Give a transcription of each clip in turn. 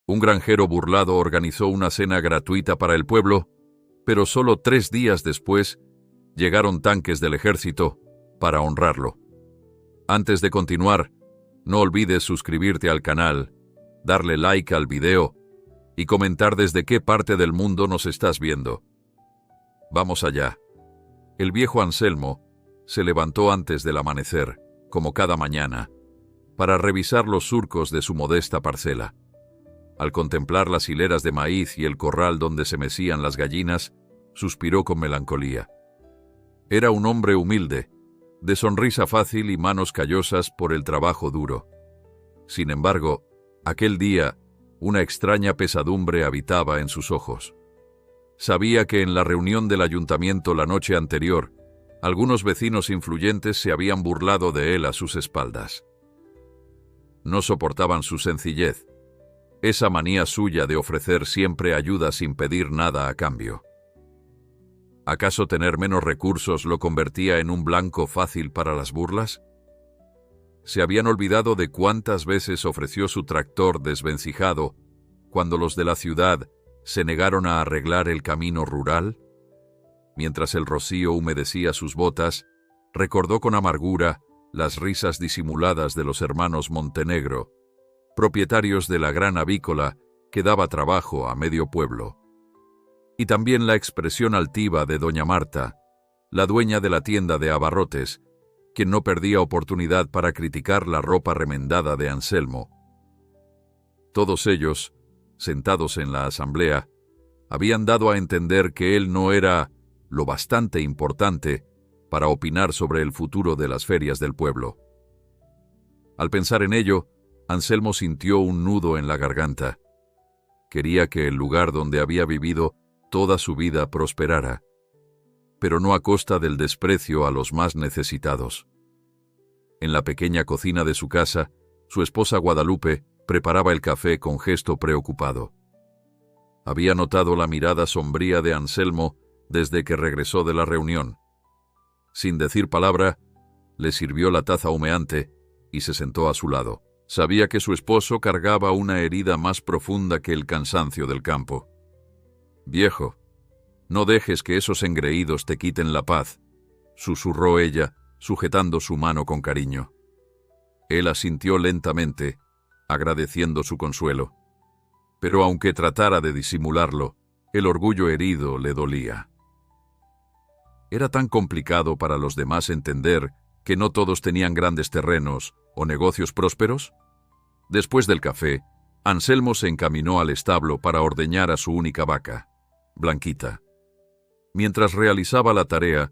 Un granjero burlado organizó una cena gratuita para el pueblo, pero solo 3 días después llegaron tanques del ejército para honrarlo. Antes de continuar, no olvides suscribirte al canal, darle like al video y comentar desde qué parte del mundo nos estás viendo. Vamos allá. El viejo Anselmo se levantó antes del amanecer, como cada mañana, para revisar los surcos de su modesta parcela. Al contemplar las hileras de maíz y el corral donde se mecían las gallinas, suspiró con melancolía. Era un hombre humilde, de sonrisa fácil y manos callosas por el trabajo duro. Sin embargo, aquel día, una extraña pesadumbre habitaba en sus ojos. Sabía que en la reunión del ayuntamiento la noche anterior, algunos vecinos influyentes se habían burlado de él a sus espaldas. No soportaban su sencillez, esa manía suya de ofrecer siempre ayuda sin pedir nada a cambio. ¿Acaso tener menos recursos lo convertía en un blanco fácil para las burlas? ¿Se habían olvidado de cuántas veces ofreció su tractor desvencijado cuando los de la ciudad se negaron a arreglar el camino rural? Mientras el rocío humedecía sus botas, recordó con amargura las risas disimuladas de los hermanos Montenegro, propietarios de la gran avícola que daba trabajo a medio pueblo. Y también la expresión altiva de doña Marta, la dueña de la tienda de abarrotes, quien no perdía oportunidad para criticar la ropa remendada de Anselmo. Todos ellos, sentados en la asamblea, habían dado a entender que él no era lo bastante importante para opinar sobre el futuro de las ferias del pueblo. Al pensar en ello, Anselmo sintió un nudo en la garganta. Quería que el lugar donde había vivido toda su vida prosperara, pero no a costa del desprecio a los más necesitados. En la pequeña cocina de su casa, su esposa Guadalupe preparaba el café con gesto preocupado. Había notado la mirada sombría de Anselmo desde que regresó de la reunión. Sin decir palabra, le sirvió la taza humeante y se sentó a su lado. Sabía que su esposo cargaba una herida más profunda que el cansancio del campo. «Viejo, no dejes que esos engreídos te quiten la paz», susurró ella, sujetando su mano con cariño. Él asintió lentamente, agradeciendo su consuelo. Pero aunque tratara de disimularlo, el orgullo herido le dolía. Era tan complicado para los demás entender que no todos tenían grandes terrenos o negocios prósperos. Después del café, Anselmo se encaminó al establo para ordeñar a su única vaca, Blanquita. Mientras realizaba la tarea,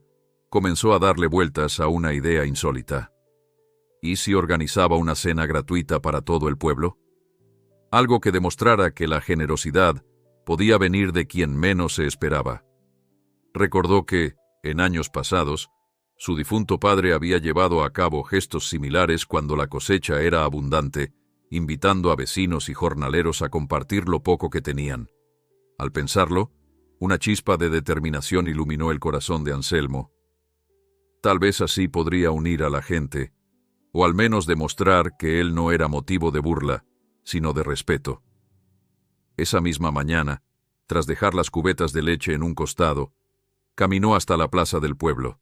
comenzó a darle vueltas a una idea insólita. ¿Y si organizaba una cena gratuita para todo el pueblo? Algo que demostrara que la generosidad podía venir de quien menos se esperaba. Recordó que, en años pasados, su difunto padre había llevado a cabo gestos similares cuando la cosecha era abundante, invitando a vecinos y jornaleros a compartir lo poco que tenían. Al pensarlo, una chispa de determinación iluminó el corazón de Anselmo. Tal vez así podría unir a la gente, o al menos demostrar que él no era motivo de burla, sino de respeto. Esa misma mañana, tras dejar las cubetas de leche en un costado, caminó hasta la plaza del pueblo.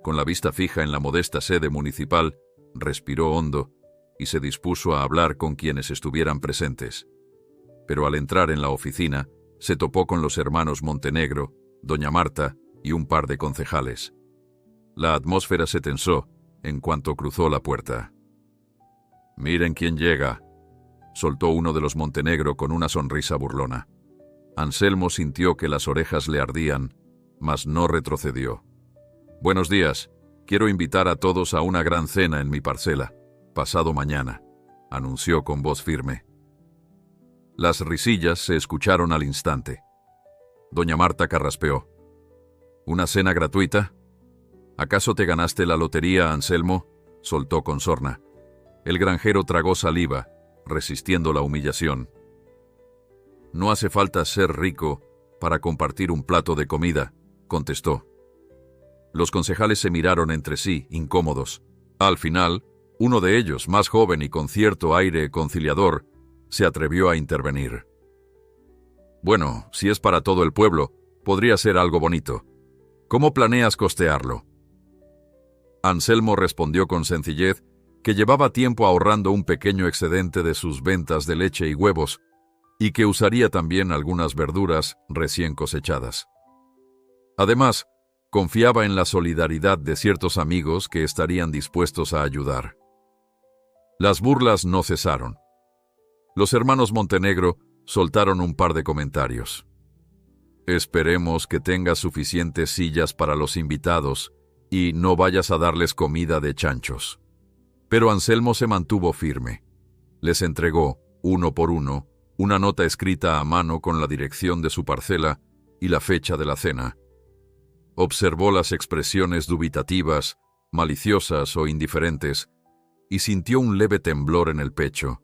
Con la vista fija en la modesta sede municipal, respiró hondo y se dispuso a hablar con quienes estuvieran presentes. Pero al entrar en la oficina, se topó con los hermanos Montenegro, doña Marta y un par de concejales. La atmósfera se tensó en cuanto cruzó la puerta. «Miren quién llega», soltó uno de los Montenegro con una sonrisa burlona. Anselmo sintió que las orejas le ardían, mas no retrocedió. «Buenos días. Quiero invitar a todos a una gran cena en mi parcela, pasado mañana», anunció con voz firme. Las risillas se escucharon al instante. Doña Marta carraspeó. «¿Una cena gratuita? ¿Acaso te ganaste la lotería, Anselmo?», soltó con sorna. El granjero tragó saliva, resistiendo la humillación. «No hace falta ser rico para compartir un plato de comida», contestó. Los concejales se miraron entre sí, incómodos. Al final, uno de ellos, más joven y con cierto aire conciliador, se atrevió a intervenir. Bueno, si es para todo el pueblo, podría ser algo bonito. ¿Cómo planeas costearlo? Anselmo respondió con sencillez que llevaba tiempo ahorrando un pequeño excedente de sus ventas de leche y huevos, y que usaría también algunas verduras recién cosechadas. Además, confiaba en la solidaridad de ciertos amigos que estarían dispuestos a ayudar. Las burlas no cesaron. Los hermanos Montenegro soltaron un par de comentarios. Esperemos que tengas suficientes sillas para los invitados y no vayas a darles comida de chanchos. Pero Anselmo se mantuvo firme. Les entregó, uno por uno, una nota escrita a mano con la dirección de su parcela y la fecha de la cena. Observó las expresiones dubitativas, maliciosas o indiferentes, y sintió un leve temblor en el pecho.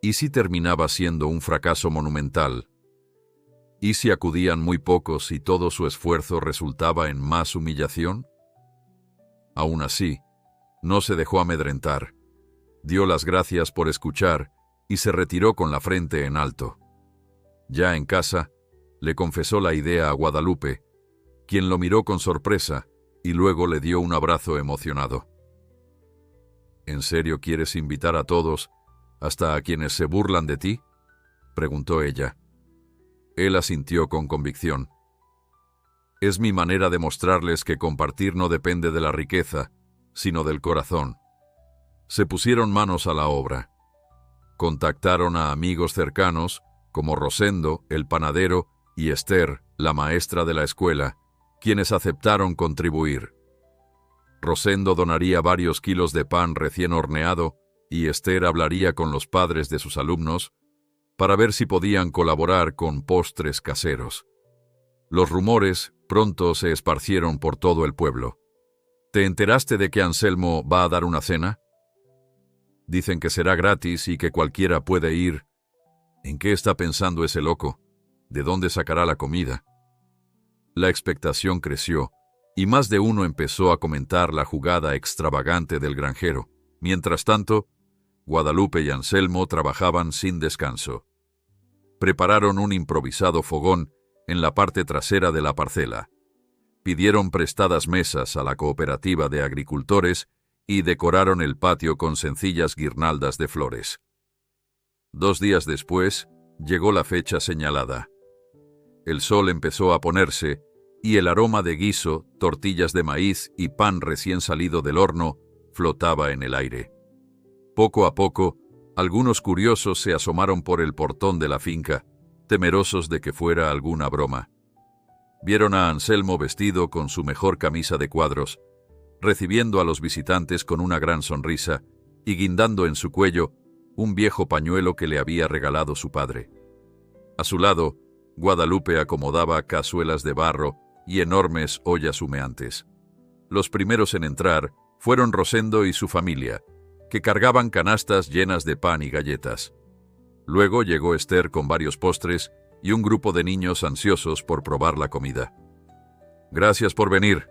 ¿Y si terminaba siendo un fracaso monumental? ¿Y si acudían muy pocos y todo su esfuerzo resultaba en más humillación? Aún así, no se dejó amedrentar. Dio las gracias por escuchar y se retiró con la frente en alto. Ya en casa, le confesó la idea a Guadalupe, quien lo miró con sorpresa y luego le dio un abrazo emocionado. ¿En serio quieres invitar a todos, hasta a quienes se burlan de ti?, preguntó ella. Él asintió con convicción. Es mi manera de mostrarles que compartir no depende de la riqueza, sino del corazón. Se pusieron manos a la obra. Contactaron a amigos cercanos, como Rosendo, el panadero, y Esther, la maestra de la escuela, quienes aceptaron contribuir. Rosendo donaría varios kilos de pan recién horneado y Esther hablaría con los padres de sus alumnos para ver si podían colaborar con postres caseros. Los rumores pronto se esparcieron por todo el pueblo. ¿Te enteraste de que Anselmo va a dar una cena? Dicen que será gratis y que cualquiera puede ir. ¿En qué está pensando ese loco? ¿De dónde sacará la comida? La expectación creció, y más de uno empezó a comentar la jugada extravagante del granjero. Mientras tanto, Guadalupe y Anselmo trabajaban sin descanso. Prepararon un improvisado fogón en la parte trasera de la parcela. Pidieron prestadas mesas a la cooperativa de agricultores y decoraron el patio con sencillas guirnaldas de flores. 2 días después, llegó la fecha señalada. El sol empezó a ponerse y el aroma de guiso, tortillas de maíz y pan recién salido del horno flotaba en el aire. Poco a poco, algunos curiosos se asomaron por el portón de la finca, temerosos de que fuera alguna broma. Vieron a Anselmo vestido con su mejor camisa de cuadros, recibiendo a los visitantes con una gran sonrisa y guindando en su cuello un viejo pañuelo que le había regalado su padre. A su lado, Guadalupe acomodaba cazuelas de barro y enormes ollas humeantes. Los primeros en entrar fueron Rosendo y su familia, que cargaban canastas llenas de pan y galletas. Luego llegó Esther con varios postres y un grupo de niños ansiosos por probar la comida. «Gracias por venir»,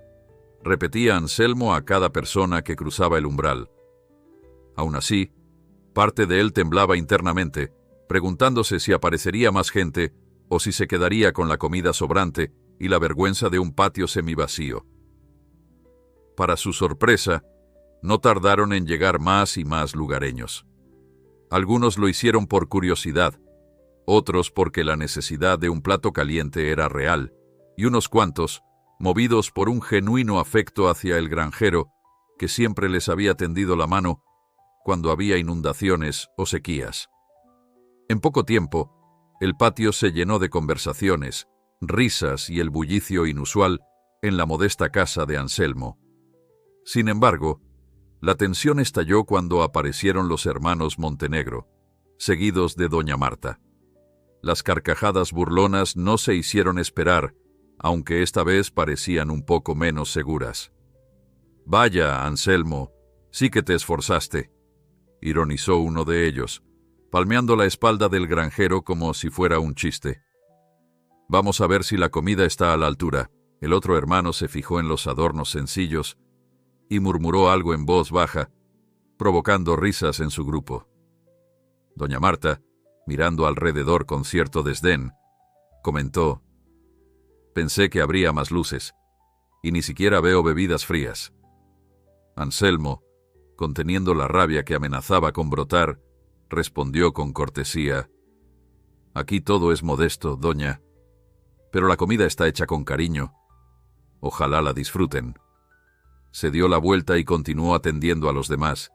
repetía Anselmo a cada persona que cruzaba el umbral. Aún así, parte de él temblaba internamente, preguntándose si aparecería más gente o si se quedaría con la comida sobrante y la vergüenza de un patio semivacío. Para su sorpresa, no tardaron en llegar más y más lugareños. Algunos lo hicieron por curiosidad, otros porque la necesidad de un plato caliente era real, y unos cuantos, movidos por un genuino afecto hacia el granjero, que siempre les había tendido la mano cuando había inundaciones o sequías. En poco tiempo, el patio se llenó de conversaciones, risas y el bullicio inusual en la modesta casa de Anselmo. Sin embargo, la tensión estalló cuando aparecieron los hermanos Montenegro, seguidos de doña Marta. Las carcajadas burlonas no se hicieron esperar, aunque esta vez parecían un poco menos seguras. «Vaya, Anselmo, sí que te esforzaste», ironizó uno de ellos, palmeando la espalda del granjero como si fuera un chiste. «Vamos a ver si la comida está a la altura». El otro hermano se fijó en los adornos sencillos y murmuró algo en voz baja, provocando risas en su grupo. Doña Marta, mirando alrededor con cierto desdén, comentó: «Pensé que habría más luces, y ni siquiera veo bebidas frías». Anselmo, conteniendo la rabia que amenazaba con brotar, respondió con cortesía: «Aquí todo es modesto, doña, pero la comida está hecha con cariño. Ojalá la disfruten». Se dio la vuelta y continuó atendiendo a los demás,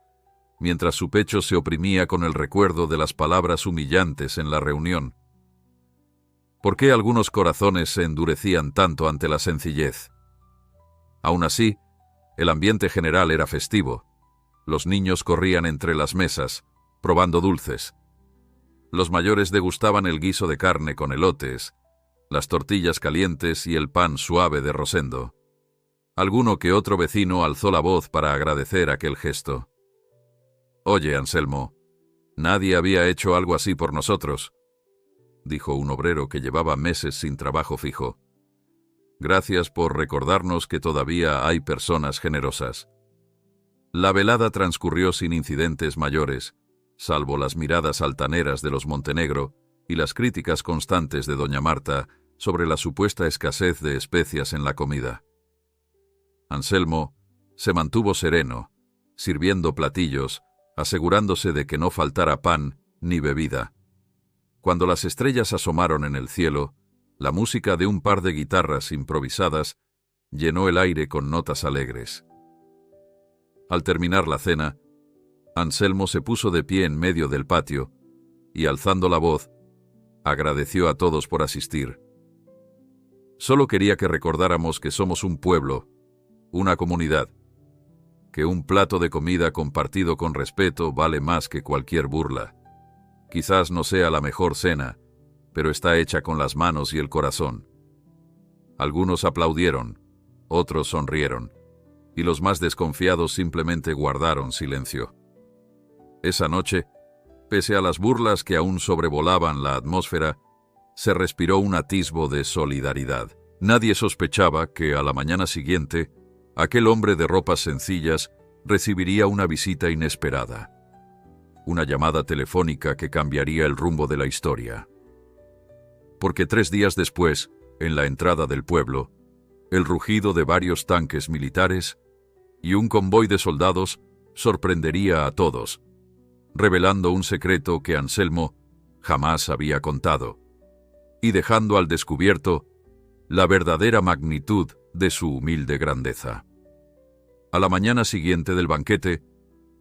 mientras su pecho se oprimía con el recuerdo de las palabras humillantes en la reunión. ¿Por qué algunos corazones se endurecían tanto ante la sencillez? Aún así, el ambiente general era festivo. Los niños corrían entre las mesas, probando dulces. Los mayores degustaban el guiso de carne con elotes, las tortillas calientes y el pan suave de Rosendo. Alguno que otro vecino alzó la voz para agradecer aquel gesto. «Oye, Anselmo, nadie había hecho algo así por nosotros», dijo un obrero que llevaba meses sin trabajo fijo. «Gracias por recordarnos que todavía hay personas generosas». La velada transcurrió sin incidentes mayores, salvo las miradas altaneras de los Montenegro y las críticas constantes de doña Marta sobre la supuesta escasez de especias en la comida. Anselmo se mantuvo sereno, sirviendo platillos, asegurándose de que no faltara pan ni bebida. Cuando las estrellas asomaron en el cielo, la música de un par de guitarras improvisadas llenó el aire con notas alegres. Al terminar la cena, Anselmo se puso de pie en medio del patio y, alzando la voz, agradeció a todos por asistir. «Solo quería que recordáramos que somos un pueblo, una comunidad, que un plato de comida compartido con respeto vale más que cualquier burla. Quizás no sea la mejor cena, pero está hecha con las manos y el corazón». Algunos aplaudieron, otros sonrieron, y los más desconfiados simplemente guardaron silencio. Esa noche, pese a las burlas que aún sobrevolaban la atmósfera, se respiró un atisbo de solidaridad. Nadie sospechaba que a la mañana siguiente aquel hombre de ropas sencillas recibiría una visita inesperada. Una llamada telefónica que cambiaría el rumbo de la historia. Porque 3 días después, en la entrada del pueblo, el rugido de varios tanques militares y un convoy de soldados sorprendería a todos, revelando un secreto que Anselmo jamás había contado, y dejando al descubierto la verdadera magnitud de su humilde grandeza. A la mañana siguiente del banquete,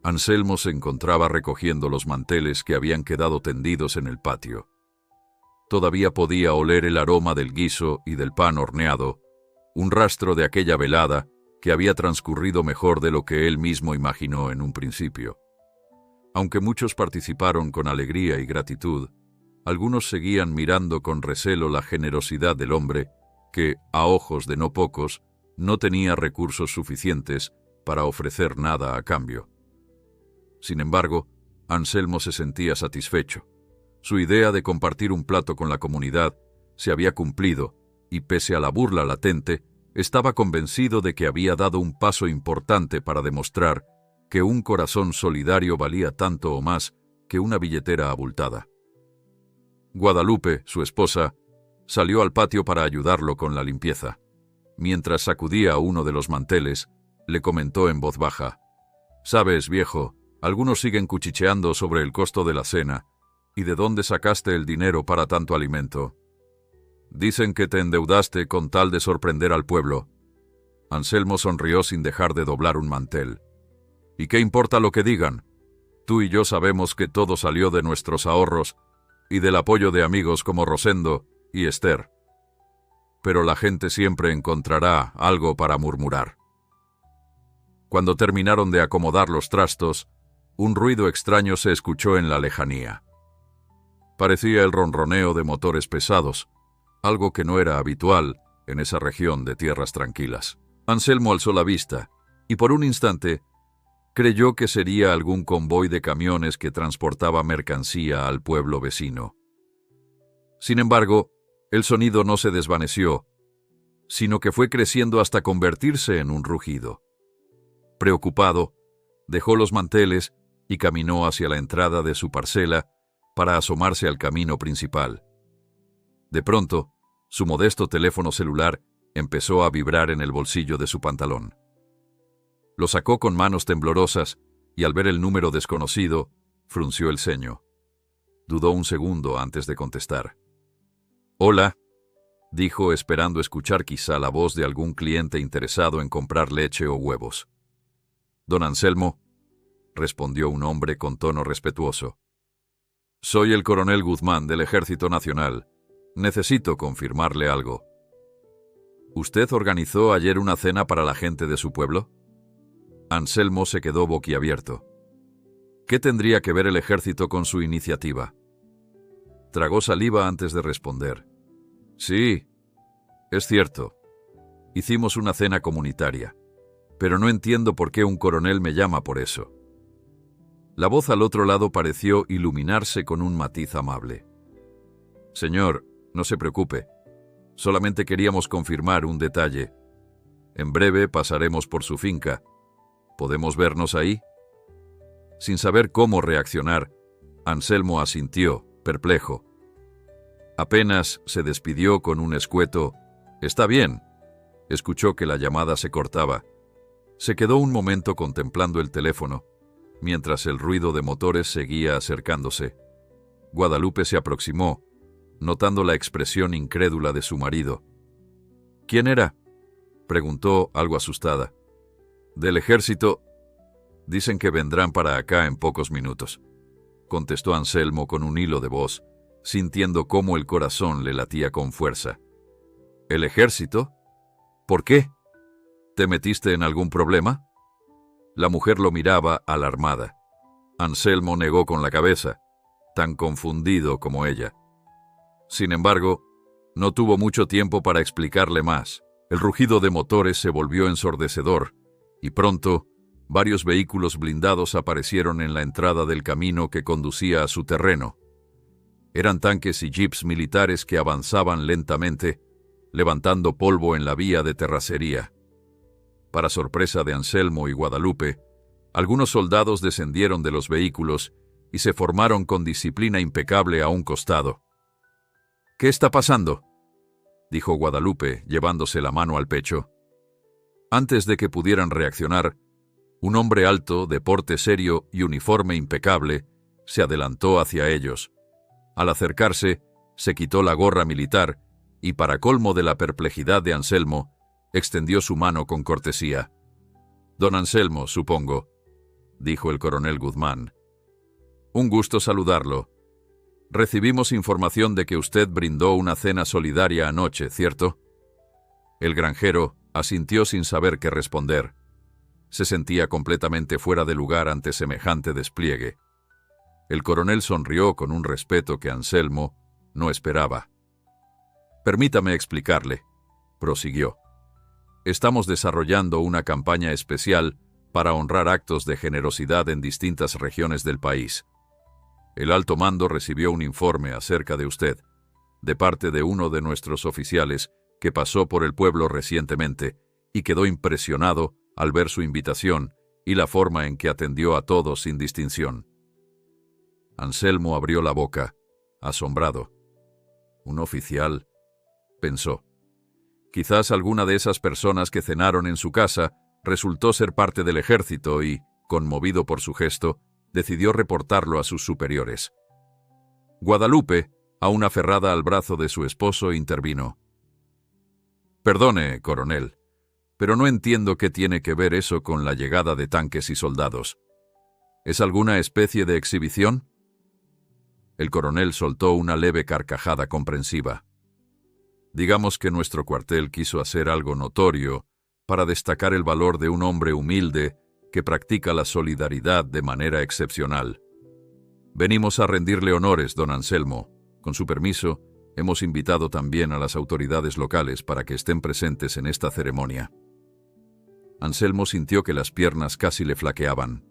Anselmo se encontraba recogiendo los manteles que habían quedado tendidos en el patio. Todavía podía oler el aroma del guiso y del pan horneado, un rastro de aquella velada que había transcurrido mejor de lo que él mismo imaginó en un principio. Aunque muchos participaron con alegría y gratitud, algunos seguían mirando con recelo la generosidad del hombre que, a ojos de no pocos, no tenía recursos suficientes para ofrecer nada a cambio. Sin embargo, Anselmo se sentía satisfecho. Su idea de compartir un plato con la comunidad se había cumplido y, pese a la burla latente, estaba convencido de que había dado un paso importante para demostrar que un corazón solidario valía tanto o más que una billetera abultada. Guadalupe, su esposa, salió al patio para ayudarlo con la limpieza. Mientras sacudía uno de los manteles, le comentó en voz baja: «Sabes, viejo, algunos siguen cuchicheando sobre el costo de la cena y de dónde sacaste el dinero para tanto alimento. Dicen que te endeudaste con tal de sorprender al pueblo». Anselmo sonrió sin dejar de doblar un mantel. «¿Y qué importa lo que digan? Tú y yo sabemos que todo salió de nuestros ahorros y del apoyo de amigos como Rosendo y Esther. Pero la gente siempre encontrará algo para murmurar». Cuando terminaron de acomodar los trastos, un ruido extraño se escuchó en la lejanía. Parecía el ronroneo de motores pesados, algo que no era habitual en esa región de tierras tranquilas. Anselmo alzó la vista y por un instante creyó que sería algún convoy de camiones que transportaba mercancía al pueblo vecino. Sin embargo, el sonido no se desvaneció, sino que fue creciendo hasta convertirse en un rugido. Preocupado, dejó los manteles y caminó hacia la entrada de su parcela, para asomarse al camino principal. De pronto, su modesto teléfono celular empezó a vibrar en el bolsillo de su pantalón. Lo sacó con manos temblorosas y al ver el número desconocido, frunció el ceño. Dudó un segundo antes de contestar. «Hola», dijo esperando escuchar quizá la voz de algún cliente interesado en comprar leche o huevos. «Don Anselmo», respondió un hombre con tono respetuoso. «Soy el coronel Guzmán del Ejército Nacional. Necesito confirmarle algo». «¿Usted organizó ayer una cena para la gente de su pueblo?» Anselmo se quedó boquiabierto. ¿Qué tendría que ver el ejército con su iniciativa? Tragó saliva antes de responder. «Sí, es cierto. Hicimos una cena comunitaria, pero no entiendo por qué un coronel me llama por eso». La voz al otro lado pareció iluminarse con un matiz amable. «Señor, no se preocupe. Solamente queríamos confirmar un detalle. En breve pasaremos por su finca. ¿Podemos vernos ahí?» Sin saber cómo reaccionar, Anselmo asintió, perplejo. Apenas se despidió con un escueto «Está bien». Escuchó que la llamada se cortaba. Se quedó un momento contemplando el teléfono, mientras el ruido de motores seguía acercándose. Guadalupe se aproximó, notando la expresión incrédula de su marido. «¿Quién era?», preguntó algo asustada. «Del ejército. Dicen que vendrán para acá en pocos minutos», contestó Anselmo con un hilo de voz, sintiendo cómo el corazón le latía con fuerza. «¿El ejército? ¿Por qué? ¿Te metiste en algún problema?». La mujer lo miraba alarmada. Anselmo negó con la cabeza, tan confundido como ella. Sin embargo, no tuvo mucho tiempo para explicarle más. El rugido de motores se volvió ensordecedor, y pronto varios vehículos blindados aparecieron en la entrada del camino que conducía a su terreno. Eran tanques y jeeps militares que avanzaban lentamente, levantando polvo en la vía de terracería. Para sorpresa de Anselmo y Guadalupe, algunos soldados descendieron de los vehículos y se formaron con disciplina impecable a un costado. «¿Qué está pasando?», dijo Guadalupe, llevándose la mano al pecho. Antes de que pudieran reaccionar, un hombre alto, de porte serio y uniforme impecable, se adelantó hacia ellos. Al acercarse, se quitó la gorra militar y, para colmo de la perplejidad de Anselmo, extendió su mano con cortesía. «Don Anselmo, supongo», dijo el coronel Guzmán. «Un gusto saludarlo. Recibimos información de que usted brindó una cena solidaria anoche, ¿cierto?». El granjero asintió sin saber qué responder. Se sentía completamente fuera de lugar ante semejante despliegue. El coronel sonrió con un respeto que Anselmo no esperaba. «Permítame explicarle», prosiguió. «Estamos desarrollando una campaña especial para honrar actos de generosidad en distintas regiones del país. El alto mando recibió un informe acerca de usted, de parte de uno de nuestros oficiales que pasó por el pueblo recientemente y quedó impresionado al ver su invitación y la forma en que atendió a todos sin distinción». Anselmo abrió la boca, asombrado. «¿Un oficial?», pensó. Quizás alguna de esas personas que cenaron en su casa resultó ser parte del ejército y, conmovido por su gesto, decidió reportarlo a sus superiores. Guadalupe, aún aferrada al brazo de su esposo, intervino. «Perdone, coronel, pero no entiendo qué tiene que ver eso con la llegada de tanques y soldados. ¿Es alguna especie de exhibición?». El coronel soltó una leve carcajada comprensiva. «Digamos que nuestro cuartel quiso hacer algo notorio para destacar el valor de un hombre humilde que practica la solidaridad de manera excepcional. Venimos a rendirle honores, don Anselmo. Con su permiso, hemos invitado también a las autoridades locales para que estén presentes en esta ceremonia». Anselmo sintió que las piernas casi le flaqueaban.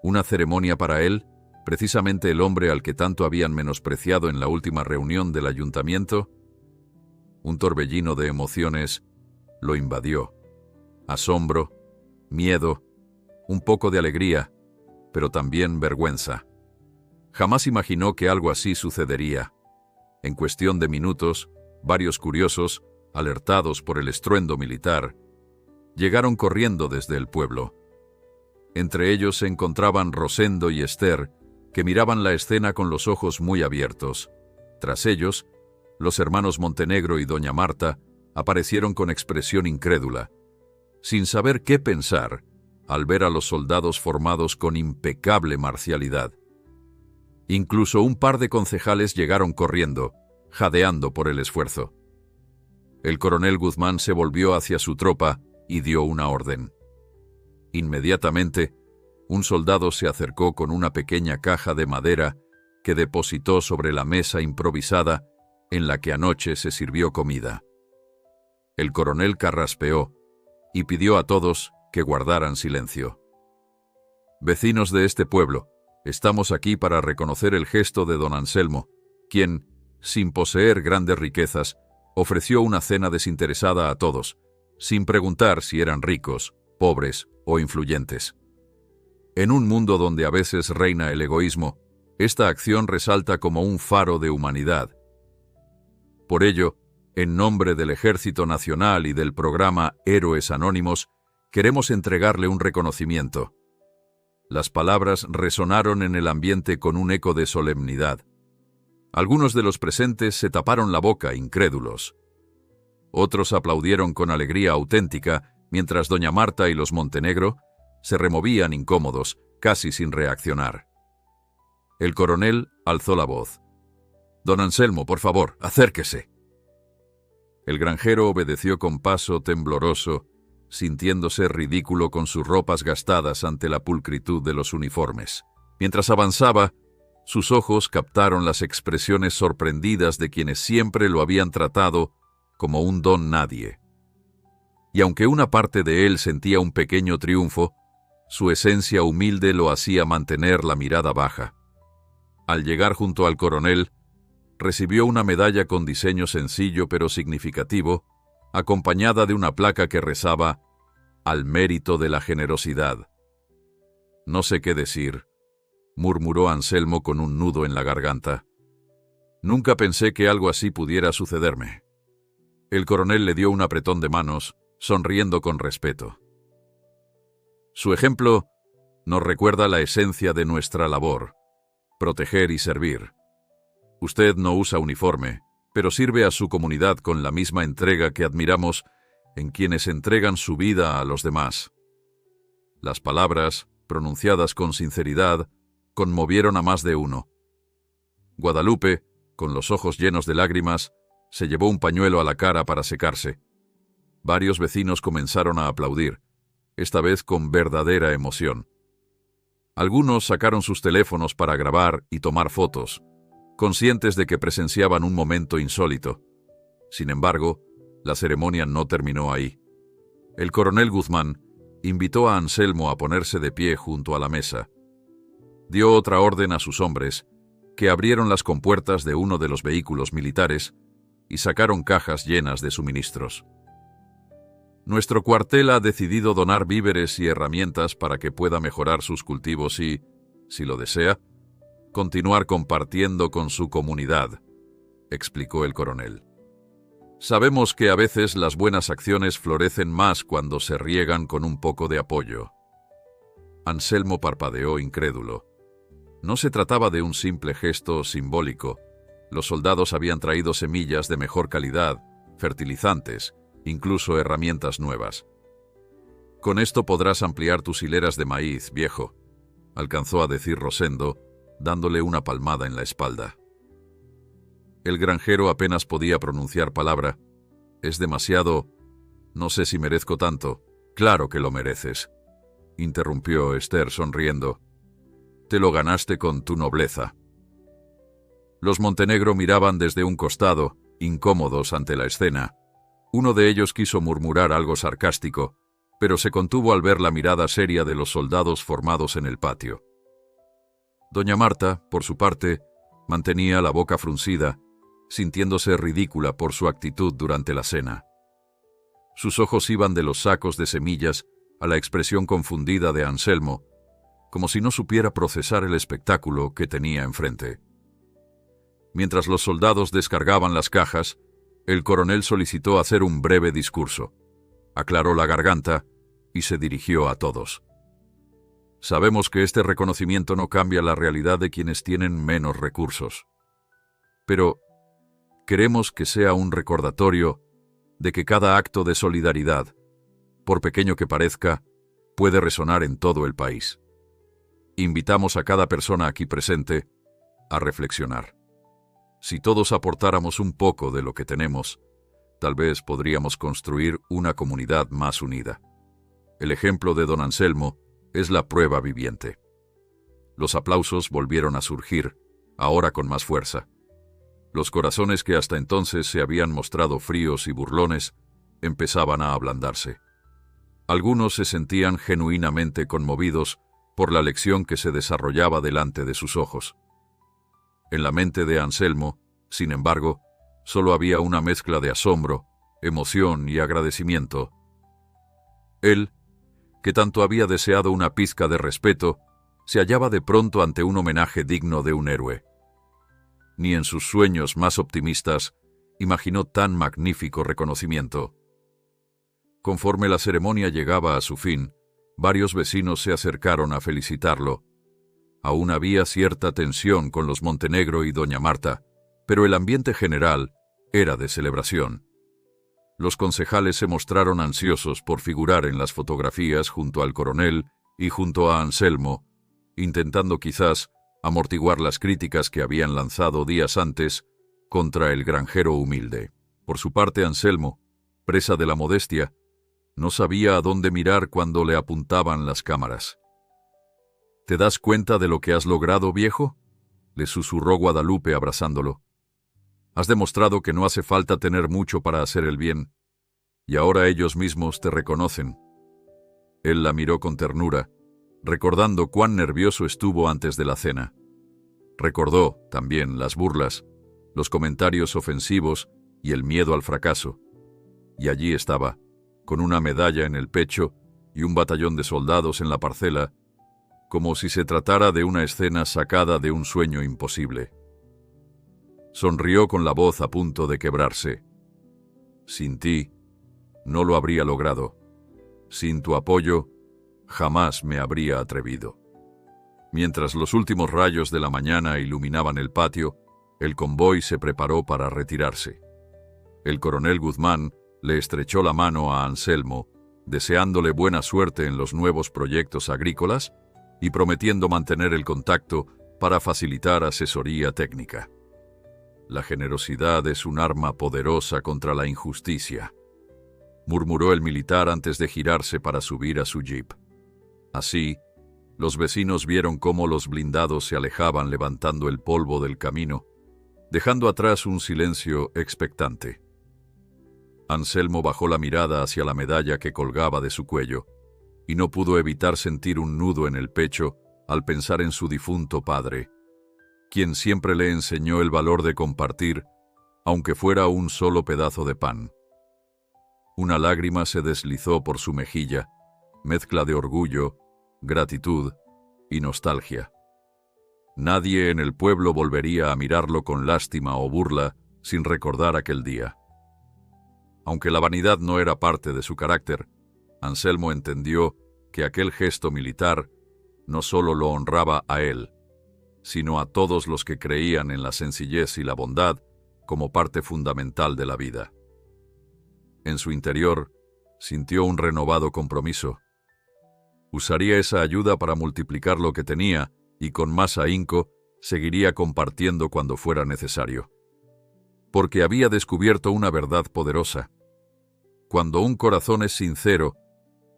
¿Una ceremonia para él, precisamente el hombre al que tanto habían menospreciado en la última reunión del ayuntamiento? Un torbellino de emociones lo invadió. Asombro, miedo, un poco de alegría, pero también vergüenza. Jamás imaginó que algo así sucedería. En cuestión de minutos, varios curiosos, alertados por el estruendo militar, llegaron corriendo desde el pueblo. Entre ellos se encontraban Rosendo y Esther, que miraban la escena con los ojos muy abiertos. Tras ellos, los hermanos Montenegro y doña Marta aparecieron con expresión incrédula, sin saber qué pensar al ver a los soldados formados con impecable marcialidad. Incluso un par de concejales llegaron corriendo, jadeando por el esfuerzo. El coronel Guzmán se volvió hacia su tropa y dio una orden. Inmediatamente, un soldado se acercó con una pequeña caja de madera que depositó sobre la mesa improvisada en la que anoche se sirvió comida. El coronel carraspeó y pidió a todos que guardaran silencio. Vecinos de este pueblo, estamos aquí para reconocer el gesto de don Anselmo, quien, sin poseer grandes riquezas, ofreció una cena desinteresada a todos, sin preguntar si eran ricos, pobres o influyentes. En un mundo donde a veces reina el egoísmo, esta acción resalta como un faro de humanidad. Por ello, en nombre del Ejército Nacional y del programa Héroes Anónimos, queremos entregarle un reconocimiento. Las palabras resonaron en el ambiente con un eco de solemnidad. Algunos de los presentes se taparon la boca, incrédulos. Otros aplaudieron con alegría auténtica, mientras doña Marta y los Montenegro se removían incómodos, casi sin reaccionar. El coronel alzó la voz. «Don Anselmo, por favor, acérquese». El granjero obedeció con paso tembloroso, sintiéndose ridículo con sus ropas gastadas ante la pulcritud de los uniformes. Mientras avanzaba, sus ojos captaron las expresiones sorprendidas de quienes siempre lo habían tratado como un don nadie. Y aunque una parte de él sentía un pequeño triunfo, su esencia humilde lo hacía mantener la mirada baja. Al llegar junto al coronel, recibió una medalla con diseño sencillo pero significativo, acompañada de una placa que rezaba «Al mérito de la generosidad». «No sé qué decir», murmuró Anselmo con un nudo en la garganta. «Nunca pensé que algo así pudiera sucederme». El coronel le dio un apretón de manos, sonriendo con respeto. Su ejemplo nos recuerda la esencia de nuestra labor, proteger y servir. Usted no usa uniforme, pero sirve a su comunidad con la misma entrega que admiramos en quienes entregan su vida a los demás. Las palabras, pronunciadas con sinceridad, conmovieron a más de uno. Guadalupe, con los ojos llenos de lágrimas, se llevó un pañuelo a la cara para secarse. Varios vecinos comenzaron a aplaudir, esta vez con verdadera emoción. Algunos sacaron sus teléfonos para grabar y tomar fotos, conscientes de que presenciaban un momento insólito. Sin embargo, la ceremonia no terminó ahí. El coronel Guzmán invitó a Anselmo a ponerse de pie junto a la mesa. Dio otra orden a sus hombres, que abrieron las compuertas de uno de los vehículos militares y sacaron cajas llenas de suministros. Nuestro cuartel ha decidido donar víveres y herramientas para que pueda mejorar sus cultivos y, si lo desea, continuar compartiendo con su comunidad, explicó el coronel. Sabemos que a veces las buenas acciones florecen más cuando se riegan con un poco de apoyo. Anselmo parpadeó incrédulo. No se trataba de un simple gesto simbólico. Los soldados habían traído semillas de mejor calidad, fertilizantes, incluso herramientas nuevas. «Con esto podrás ampliar tus hileras de maíz, viejo», alcanzó a decir Rosendo, dándole una palmada en la espalda. El granjero apenas podía pronunciar palabra. «Es demasiado... No sé si merezco tanto». «Claro que lo mereces», interrumpió Esther sonriendo. «Te lo ganaste con tu nobleza». Los Montenegro miraban desde un costado, incómodos ante la escena. Uno de ellos quiso murmurar algo sarcástico, pero se contuvo al ver la mirada seria de los soldados formados en el patio. Doña Marta, por su parte, mantenía la boca fruncida, sintiéndose ridícula por su actitud durante la cena. Sus ojos iban de los sacos de semillas a la expresión confundida de Anselmo, como si no supiera procesar el espectáculo que tenía enfrente. Mientras los soldados descargaban las cajas, el coronel solicitó hacer un breve discurso, aclaró la garganta y se dirigió a todos. Sabemos que este reconocimiento no cambia la realidad de quienes tienen menos recursos, pero queremos que sea un recordatorio de que cada acto de solidaridad, por pequeño que parezca, puede resonar en todo el país. Invitamos a cada persona aquí presente a reflexionar. Si todos aportáramos un poco de lo que tenemos, tal vez podríamos construir una comunidad más unida. El ejemplo de don Anselmo es la prueba viviente. Los aplausos volvieron a surgir, ahora con más fuerza. Los corazones que hasta entonces se habían mostrado fríos y burlones empezaban a ablandarse. Algunos se sentían genuinamente conmovidos por la lección que se desarrollaba delante de sus ojos. En la mente de Anselmo, sin embargo, solo había una mezcla de asombro, emoción y agradecimiento. Él, que tanto había deseado una pizca de respeto, se hallaba de pronto ante un homenaje digno de un héroe. Ni en sus sueños más optimistas imaginó tan magnífico reconocimiento. Conforme la ceremonia llegaba a su fin, varios vecinos se acercaron a felicitarlo. Aún había cierta tensión con los Montenegro y doña Marta, pero el ambiente general era de celebración. Los concejales se mostraron ansiosos por figurar en las fotografías junto al coronel y junto a Anselmo, intentando quizás amortiguar las críticas que habían lanzado días antes contra el granjero humilde. Por su parte, Anselmo, presa de la modestia, no sabía a dónde mirar cuando le apuntaban las cámaras. ¿Te das cuenta de lo que has logrado, viejo?, le susurró Guadalupe abrazándolo. Has demostrado que no hace falta tener mucho para hacer el bien, y ahora ellos mismos te reconocen. Él la miró con ternura, recordando cuán nervioso estuvo antes de la cena. Recordó, también, las burlas, los comentarios ofensivos y el miedo al fracaso. Y allí estaba, con una medalla en el pecho y un batallón de soldados en la parcela, como si se tratara de una escena sacada de un sueño imposible. Sonrió con la voz a punto de quebrarse. Sin ti, no lo habría logrado. Sin tu apoyo, jamás me habría atrevido. Mientras los últimos rayos de la mañana iluminaban el patio, el convoy se preparó para retirarse. El coronel Guzmán le estrechó la mano a Anselmo, deseándole buena suerte en los nuevos proyectos agrícolas y prometiendo mantener el contacto para facilitar asesoría técnica. La generosidad es un arma poderosa contra la injusticia, murmuró el militar antes de girarse para subir a su jeep. Así, los vecinos vieron cómo los blindados se alejaban levantando el polvo del camino, dejando atrás un silencio expectante. Anselmo bajó la mirada hacia la medalla que colgaba de su cuello, y no pudo evitar sentir un nudo en el pecho al pensar en su difunto padre, quien siempre le enseñó el valor de compartir, aunque fuera un solo pedazo de pan. Una lágrima se deslizó por su mejilla, mezcla de orgullo, gratitud y nostalgia. Nadie en el pueblo volvería a mirarlo con lástima o burla sin recordar aquel día. Aunque la vanidad no era parte de su carácter, Anselmo entendió que aquel gesto militar no solo lo honraba a él, sino a todos los que creían en la sencillez y la bondad como parte fundamental de la vida. En su interior, sintió un renovado compromiso. Usaría esa ayuda para multiplicar lo que tenía y con más ahínco seguiría compartiendo cuando fuera necesario. Porque había descubierto una verdad poderosa. Cuando un corazón es sincero,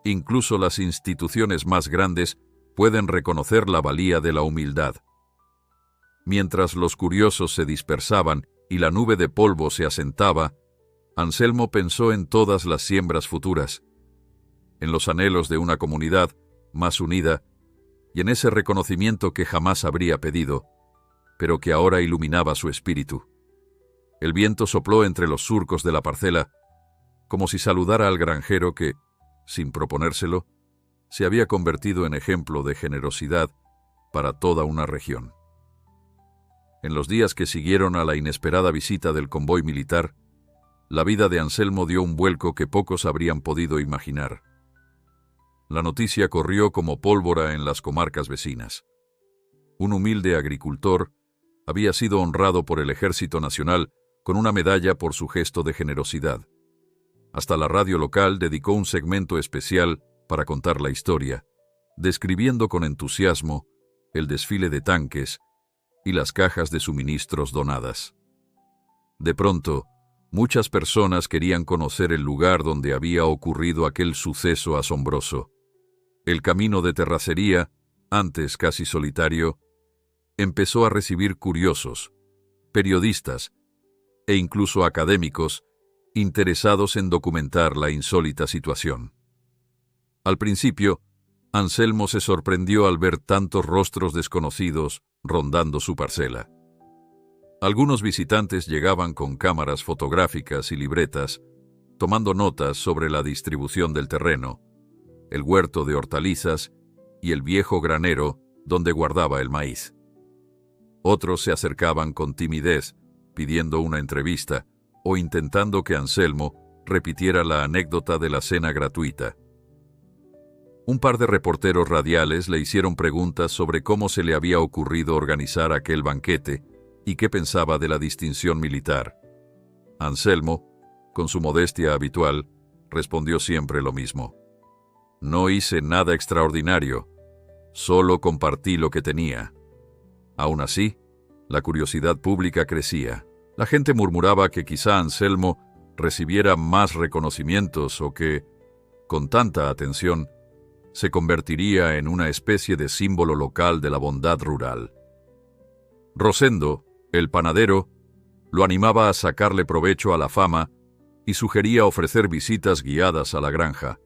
incluso las instituciones más grandes pueden reconocer la valía de la humildad. Mientras los curiosos se dispersaban y la nube de polvo se asentaba, Anselmo pensó en todas las siembras futuras, en los anhelos de una comunidad más unida y en ese reconocimiento que jamás habría pedido, pero que ahora iluminaba su espíritu. El viento sopló entre los surcos de la parcela, como si saludara al granjero que, sin proponérselo, se había convertido en ejemplo de generosidad para toda una región. En los días que siguieron a la inesperada visita del convoy militar, la vida de Anselmo dio un vuelco que pocos habrían podido imaginar. La noticia corrió como pólvora en las comarcas vecinas. Un humilde agricultor había sido honrado por el Ejército Nacional con una medalla por su gesto de generosidad. Hasta la radio local dedicó un segmento especial para contar la historia, describiendo con entusiasmo el desfile de tanques y las cajas de suministros donadas. De pronto, muchas personas querían conocer el lugar donde había ocurrido aquel suceso asombroso. El camino de terracería, antes casi solitario, empezó a recibir curiosos, periodistas e incluso académicos interesados en documentar la insólita situación. Al principio, Anselmo se sorprendió al ver tantos rostros desconocidos rondando su parcela. Algunos visitantes llegaban con cámaras fotográficas y libretas, tomando notas sobre la distribución del terreno, el huerto de hortalizas y el viejo granero donde guardaba el maíz. Otros se acercaban con timidez, pidiendo una entrevista o intentando que Anselmo repitiera la anécdota de la cena gratuita. Un par de reporteros radiales le hicieron preguntas sobre cómo se le había ocurrido organizar aquel banquete y qué pensaba de la distinción militar. Anselmo, con su modestia habitual, respondió siempre lo mismo. No hice nada extraordinario, solo compartí lo que tenía. Aún así, la curiosidad pública crecía. La gente murmuraba que quizá Anselmo recibiera más reconocimientos o que, con tanta atención, se convertiría en una especie de símbolo local de la bondad rural. Rosendo, el panadero, lo animaba a sacarle provecho a la fama y sugería ofrecer visitas guiadas a la granja.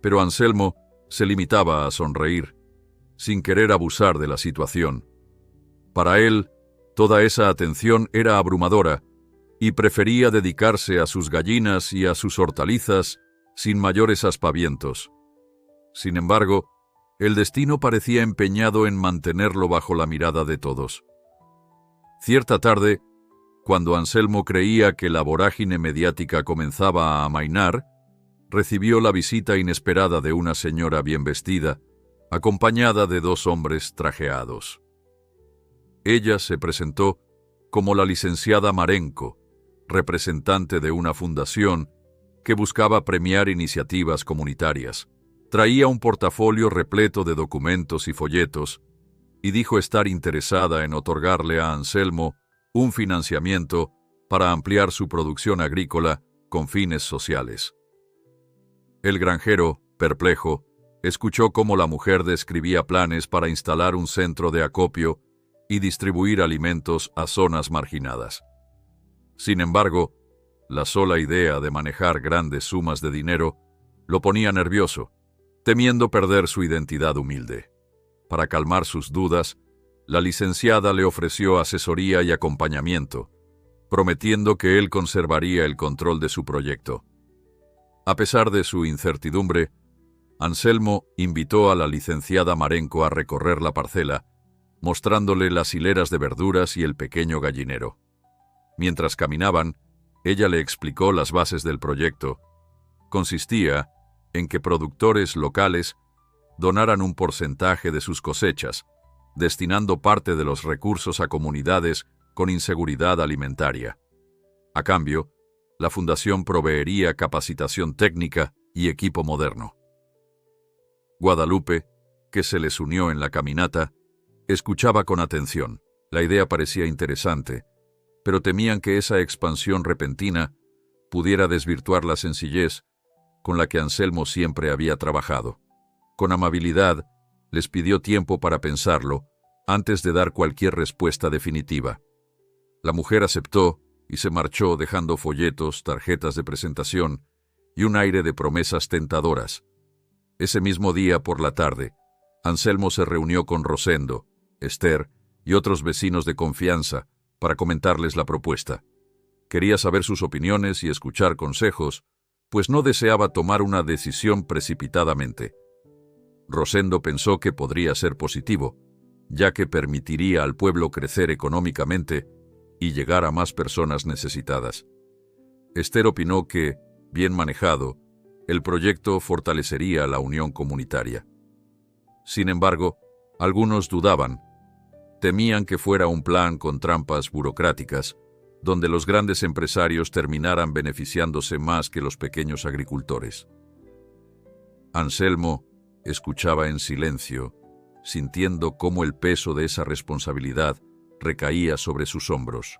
Pero Anselmo se limitaba a sonreír, sin querer abusar de la situación. Para él, toda esa atención era abrumadora y prefería dedicarse a sus gallinas y a sus hortalizas sin mayores aspavientos. Sin embargo, el destino parecía empeñado en mantenerlo bajo la mirada de todos. Cierta tarde, cuando Anselmo creía que la vorágine mediática comenzaba a amainar, recibió la visita inesperada de una señora bien vestida, acompañada de dos hombres trajeados. Ella se presentó como la licenciada Marenco, representante de una fundación que buscaba premiar iniciativas comunitarias. Traía un portafolio repleto de documentos y folletos y dijo estar interesada en otorgarle a Anselmo un financiamiento para ampliar su producción agrícola con fines sociales. El granjero, perplejo, escuchó cómo la mujer describía planes para instalar un centro de acopio y distribuir alimentos a zonas marginadas. Sin embargo, la sola idea de manejar grandes sumas de dinero lo ponía nervioso, temiendo perder su identidad humilde. Para calmar sus dudas, la licenciada le ofreció asesoría y acompañamiento, prometiendo que él conservaría el control de su proyecto. A pesar de su incertidumbre, Anselmo invitó a la licenciada Marenco a recorrer la parcela, mostrándole las hileras de verduras y el pequeño gallinero. Mientras caminaban, ella le explicó las bases del proyecto. Consistía en que productores locales donaran un porcentaje de sus cosechas, destinando parte de los recursos a comunidades con inseguridad alimentaria. A cambio, la fundación proveería capacitación técnica y equipo moderno. Guadalupe, que se les unió en la caminata, escuchaba con atención. La idea parecía interesante, pero temían que esa expansión repentina pudiera desvirtuar la sencillez con la que Anselmo siempre había trabajado. Con amabilidad, les pidió tiempo para pensarlo antes de dar cualquier respuesta definitiva. La mujer aceptó y se marchó dejando folletos, tarjetas de presentación y un aire de promesas tentadoras. Ese mismo día, por la tarde, Anselmo se reunió con Rosendo, Esther y otros vecinos de confianza para comentarles la propuesta. Quería saber sus opiniones y escuchar consejos, pues no deseaba tomar una decisión precipitadamente. Rosendo pensó que podría ser positivo, ya que permitiría al pueblo crecer económicamente y llegar a más personas necesitadas. Esther opinó que, bien manejado, el proyecto fortalecería la unión comunitaria. Sin embargo, algunos dudaban. Temían que fuera un plan con trampas burocráticas, donde los grandes empresarios terminaran beneficiándose más que los pequeños agricultores. Anselmo escuchaba en silencio, sintiendo cómo el peso de esa responsabilidad recaía sobre sus hombros.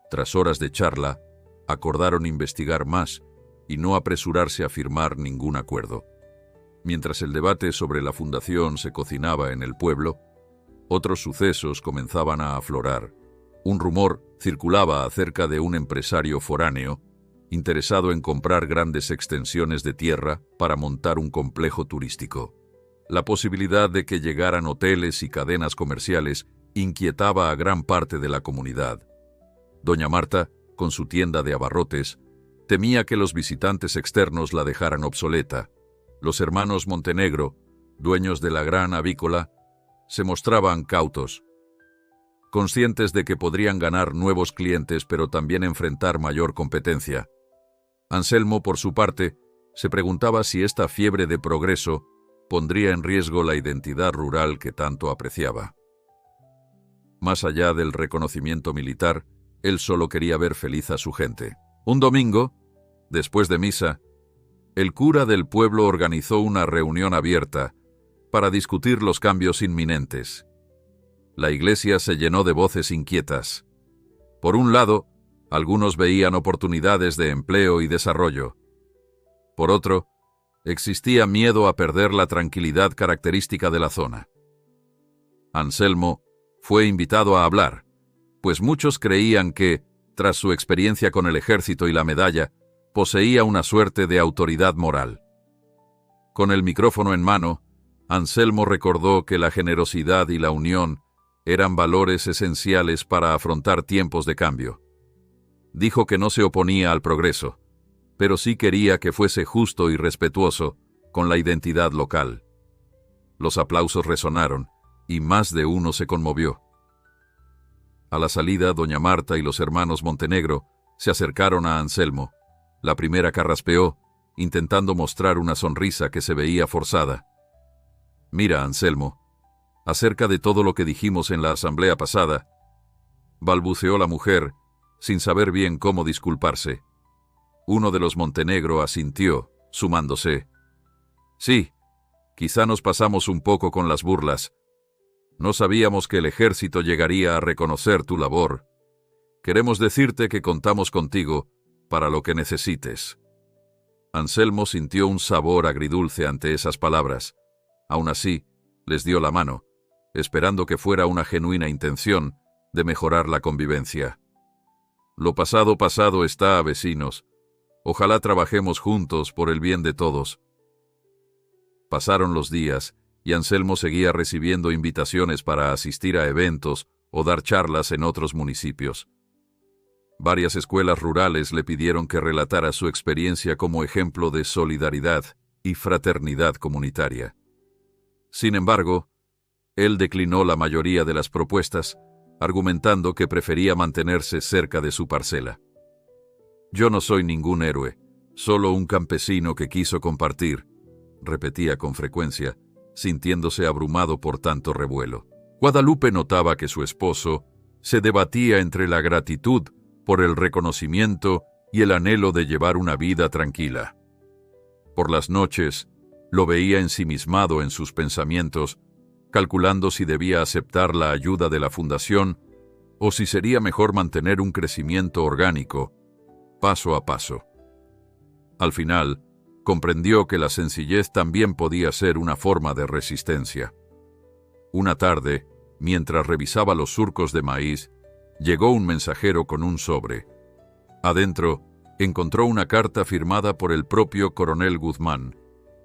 Tras horas de charla, acordaron investigar más y no apresurarse a firmar ningún acuerdo. Mientras el debate sobre la fundación se cocinaba en el pueblo, otros sucesos comenzaban a aflorar. Un rumor circulaba acerca de un empresario foráneo interesado en comprar grandes extensiones de tierra para montar un complejo turístico. La posibilidad de que llegaran hoteles y cadenas comerciales inquietaba a gran parte de la comunidad. Doña Marta, con su tienda de abarrotes, temía que los visitantes externos la dejaran obsoleta. Los hermanos Montenegro, dueños de la gran avícola, se mostraban cautos, conscientes de que podrían ganar nuevos clientes pero también enfrentar mayor competencia. Anselmo, por su parte, se preguntaba si esta fiebre de progreso pondría en riesgo la identidad rural que tanto apreciaba. Más allá del reconocimiento militar, él solo quería ver feliz a su gente. Un domingo, después de misa, el cura del pueblo organizó una reunión abierta para discutir los cambios inminentes. La iglesia se llenó de voces inquietas. Por un lado, algunos veían oportunidades de empleo y desarrollo. Por otro, existía miedo a perder la tranquilidad característica de la zona. Anselmo fue invitado a hablar, pues muchos creían que, tras su experiencia con el ejército y la medalla, poseía una suerte de autoridad moral. Con el micrófono en mano, Anselmo recordó que la generosidad y la unión eran valores esenciales para afrontar tiempos de cambio. Dijo que no se oponía al progreso, pero sí quería que fuese justo y respetuoso con la identidad local. Los aplausos resonaron, y más de uno se conmovió. A la salida, doña Marta y los hermanos Montenegro se acercaron a Anselmo. La primera carraspeó, intentando mostrar una sonrisa que se veía forzada. «Mira, Anselmo, acerca de todo lo que dijimos en la asamblea pasada», balbuceó la mujer, sin saber bien cómo disculparse. Uno de los Montenegro asintió, sumándose. «Sí, quizá nos pasamos un poco con las burlas. No sabíamos que el ejército llegaría a reconocer tu labor. Queremos decirte que contamos contigo para lo que necesites». Anselmo sintió un sabor agridulce ante esas palabras. Aún así, les dio la mano, esperando que fuera una genuina intención de mejorar la convivencia. «Lo pasado pasado está, vecinos. Ojalá trabajemos juntos por el bien de todos». Pasaron los días, y Anselmo seguía recibiendo invitaciones para asistir a eventos o dar charlas en otros municipios. Varias escuelas rurales le pidieron que relatara su experiencia como ejemplo de solidaridad y fraternidad comunitaria. Sin embargo, él declinó la mayoría de las propuestas, argumentando que prefería mantenerse cerca de su parcela. «Yo no soy ningún héroe, solo un campesino que quiso compartir», repetía con frecuencia, sintiéndose abrumado por tanto revuelo. Guadalupe notaba que su esposo se debatía entre la gratitud por el reconocimiento y el anhelo de llevar una vida tranquila. Por las noches, lo veía ensimismado en sus pensamientos, calculando si debía aceptar la ayuda de la fundación o si sería mejor mantener un crecimiento orgánico, paso a paso. Al final, comprendió que la sencillez también podía ser una forma de resistencia. Una tarde, mientras revisaba los surcos de maíz, llegó un mensajero con un sobre. Adentro, encontró una carta firmada por el propio coronel Guzmán,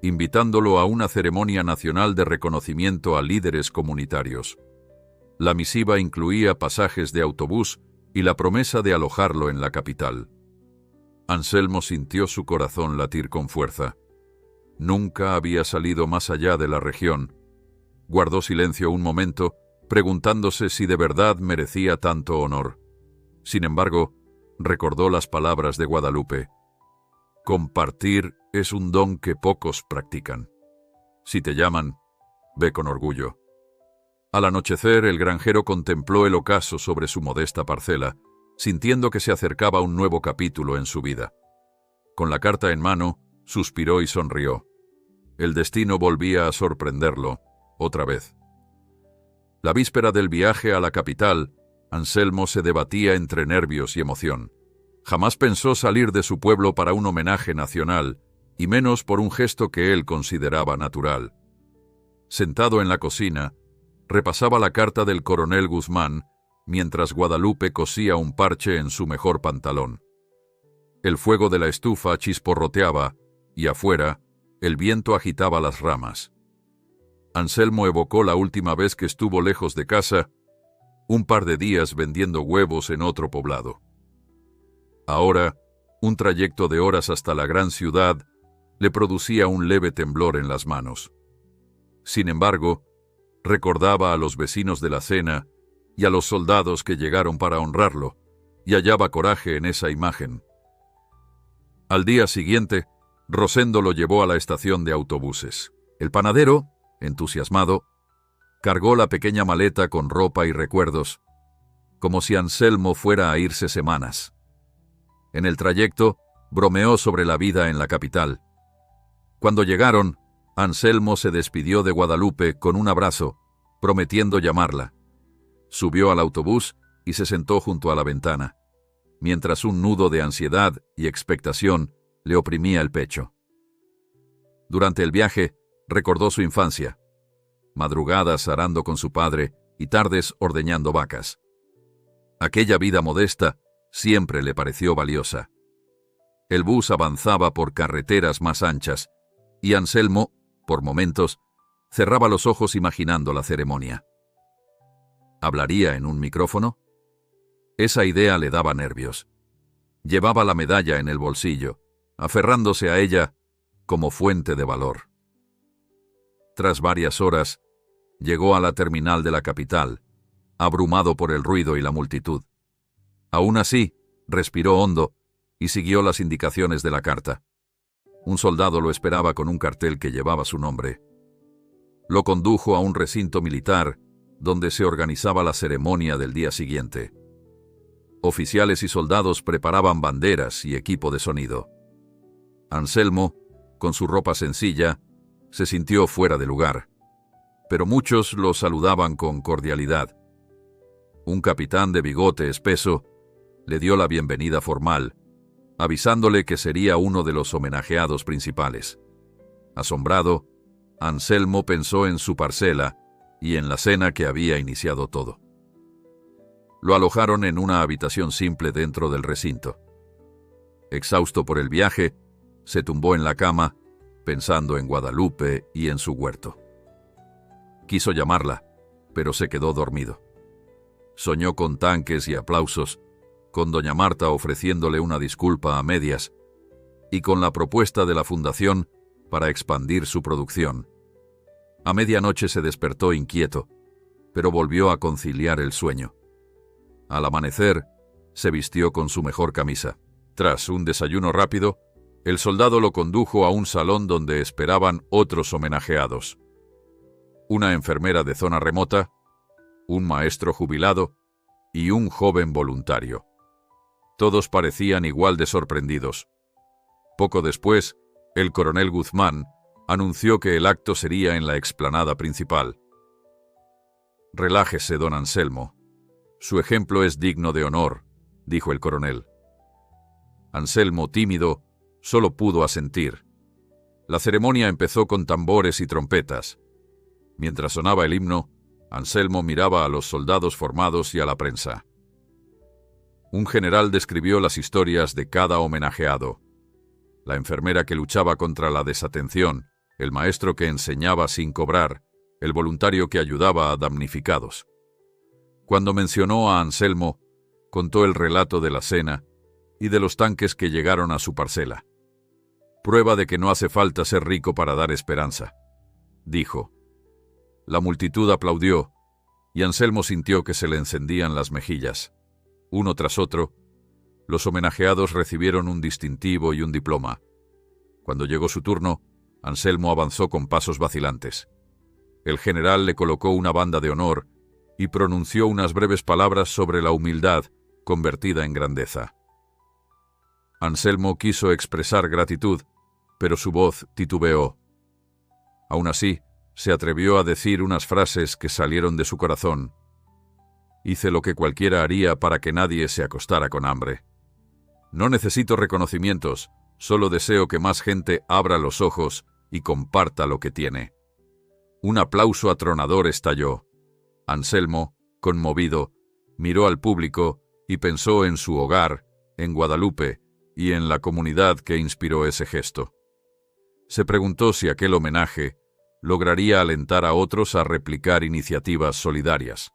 invitándolo a una ceremonia nacional de reconocimiento a líderes comunitarios. La misiva incluía pasajes de autobús y la promesa de alojarlo en la capital. Anselmo sintió su corazón latir con fuerza. Nunca había salido más allá de la región. Guardó silencio un momento, preguntándose si de verdad merecía tanto honor. Sin embargo, recordó las palabras de Guadalupe. Compartir es un don que pocos practican. Si te llaman, ve con orgullo. Al anochecer, el granjero contempló el ocaso sobre su modesta parcela, sintiendo que se acercaba un nuevo capítulo en su vida. Con la carta en mano, suspiró y sonrió. El destino volvía a sorprenderlo, otra vez. La víspera del viaje a la capital, Anselmo se debatía entre nervios y emoción. Jamás pensó salir de su pueblo para un homenaje nacional, y menos por un gesto que él consideraba natural. Sentado en la cocina, repasaba la carta del coronel Guzmán, mientras Guadalupe cosía un parche en su mejor pantalón. El fuego de la estufa chisporroteaba, y afuera, el viento agitaba las ramas. Anselmo evocó la última vez que estuvo lejos de casa, un par de días vendiendo huevos en otro poblado. Ahora, un trayecto de horas hasta la gran ciudad le producía un leve temblor en las manos. Sin embargo, recordaba a los vecinos de la cena y a los soldados que llegaron para honrarlo, y hallaba coraje en esa imagen. Al día siguiente, Rosendo lo llevó a la estación de autobuses. El panadero, entusiasmado, cargó la pequeña maleta con ropa y recuerdos, como si Anselmo fuera a irse semanas. En el trayecto, bromeó sobre la vida en la capital. Cuando llegaron, Anselmo se despidió de Guadalupe con un abrazo, prometiendo llamarla. Subió al autobús y se sentó junto a la ventana, mientras un nudo de ansiedad y expectación le oprimía el pecho. Durante el viaje, recordó su infancia, madrugadas arando con su padre y tardes ordeñando vacas. Aquella vida modesta siempre le pareció valiosa. El bus avanzaba por carreteras más anchas, y Anselmo, por momentos, cerraba los ojos imaginando la ceremonia. ¿Hablaría en un micrófono? Esa idea le daba nervios. Llevaba la medalla en el bolsillo, aferrándose a ella como fuente de valor. Tras varias horas, llegó a la terminal de la capital, abrumado por el ruido y la multitud. Aún así, respiró hondo y siguió las indicaciones de la carta. Un soldado lo esperaba con un cartel que llevaba su nombre. Lo condujo a un recinto militar donde se organizaba la ceremonia del día siguiente. Oficiales y soldados preparaban banderas y equipo de sonido. Anselmo, con su ropa sencilla, se sintió fuera de lugar, pero muchos lo saludaban con cordialidad. Un capitán de bigote espeso le dio la bienvenida formal, avisándole que sería uno de los homenajeados principales. Asombrado, Anselmo pensó en su parcela y en la cena que había iniciado todo. Lo alojaron en una habitación simple dentro del recinto. Exhausto por el viaje, se tumbó en la cama, pensando en Guadalupe y en su huerto. Quiso llamarla, pero se quedó dormido. Soñó con tanques y aplausos, con doña Marta ofreciéndole una disculpa a medias, y con la propuesta de la fundación para expandir su producción. A medianoche se despertó inquieto, pero volvió a conciliar el sueño. Al amanecer, se vistió con su mejor camisa. Tras un desayuno rápido, el soldado lo condujo a un salón donde esperaban otros homenajeados. Una enfermera de zona remota, un maestro jubilado y un joven voluntario. Todos parecían igual de sorprendidos. Poco después, el coronel Guzmán anunció que el acto sería en la explanada principal. «Relájese, don Anselmo. Su ejemplo es digno de honor», dijo el coronel. Anselmo, tímido, solo pudo asentir. La ceremonia empezó con tambores y trompetas. Mientras sonaba el himno, Anselmo miraba a los soldados formados y a la prensa. Un general describió las historias de cada homenajeado. La enfermera que luchaba contra la desatención, el maestro que enseñaba sin cobrar, el voluntario que ayudaba a damnificados. Cuando mencionó a Anselmo, contó el relato de la cena y de los tanques que llegaron a su parcela. Prueba de que no hace falta ser rico para dar esperanza, dijo. La multitud aplaudió, y Anselmo sintió que se le encendían las mejillas. Uno tras otro, los homenajeados recibieron un distintivo y un diploma. Cuando llegó su turno, Anselmo avanzó con pasos vacilantes. El general le colocó una banda de honor y pronunció unas breves palabras sobre la humildad convertida en grandeza. Anselmo quiso expresar gratitud, pero su voz titubeó. Aún así, se atrevió a decir unas frases que salieron de su corazón. Hice lo que cualquiera haría para que nadie se acostara con hambre. No necesito reconocimientos, solo deseo que más gente abra los ojos y comparta lo que tiene. Un aplauso atronador estalló. Anselmo, conmovido, miró al público y pensó en su hogar, en Guadalupe y en la comunidad que inspiró ese gesto. Se preguntó si aquel homenaje lograría alentar a otros a replicar iniciativas solidarias.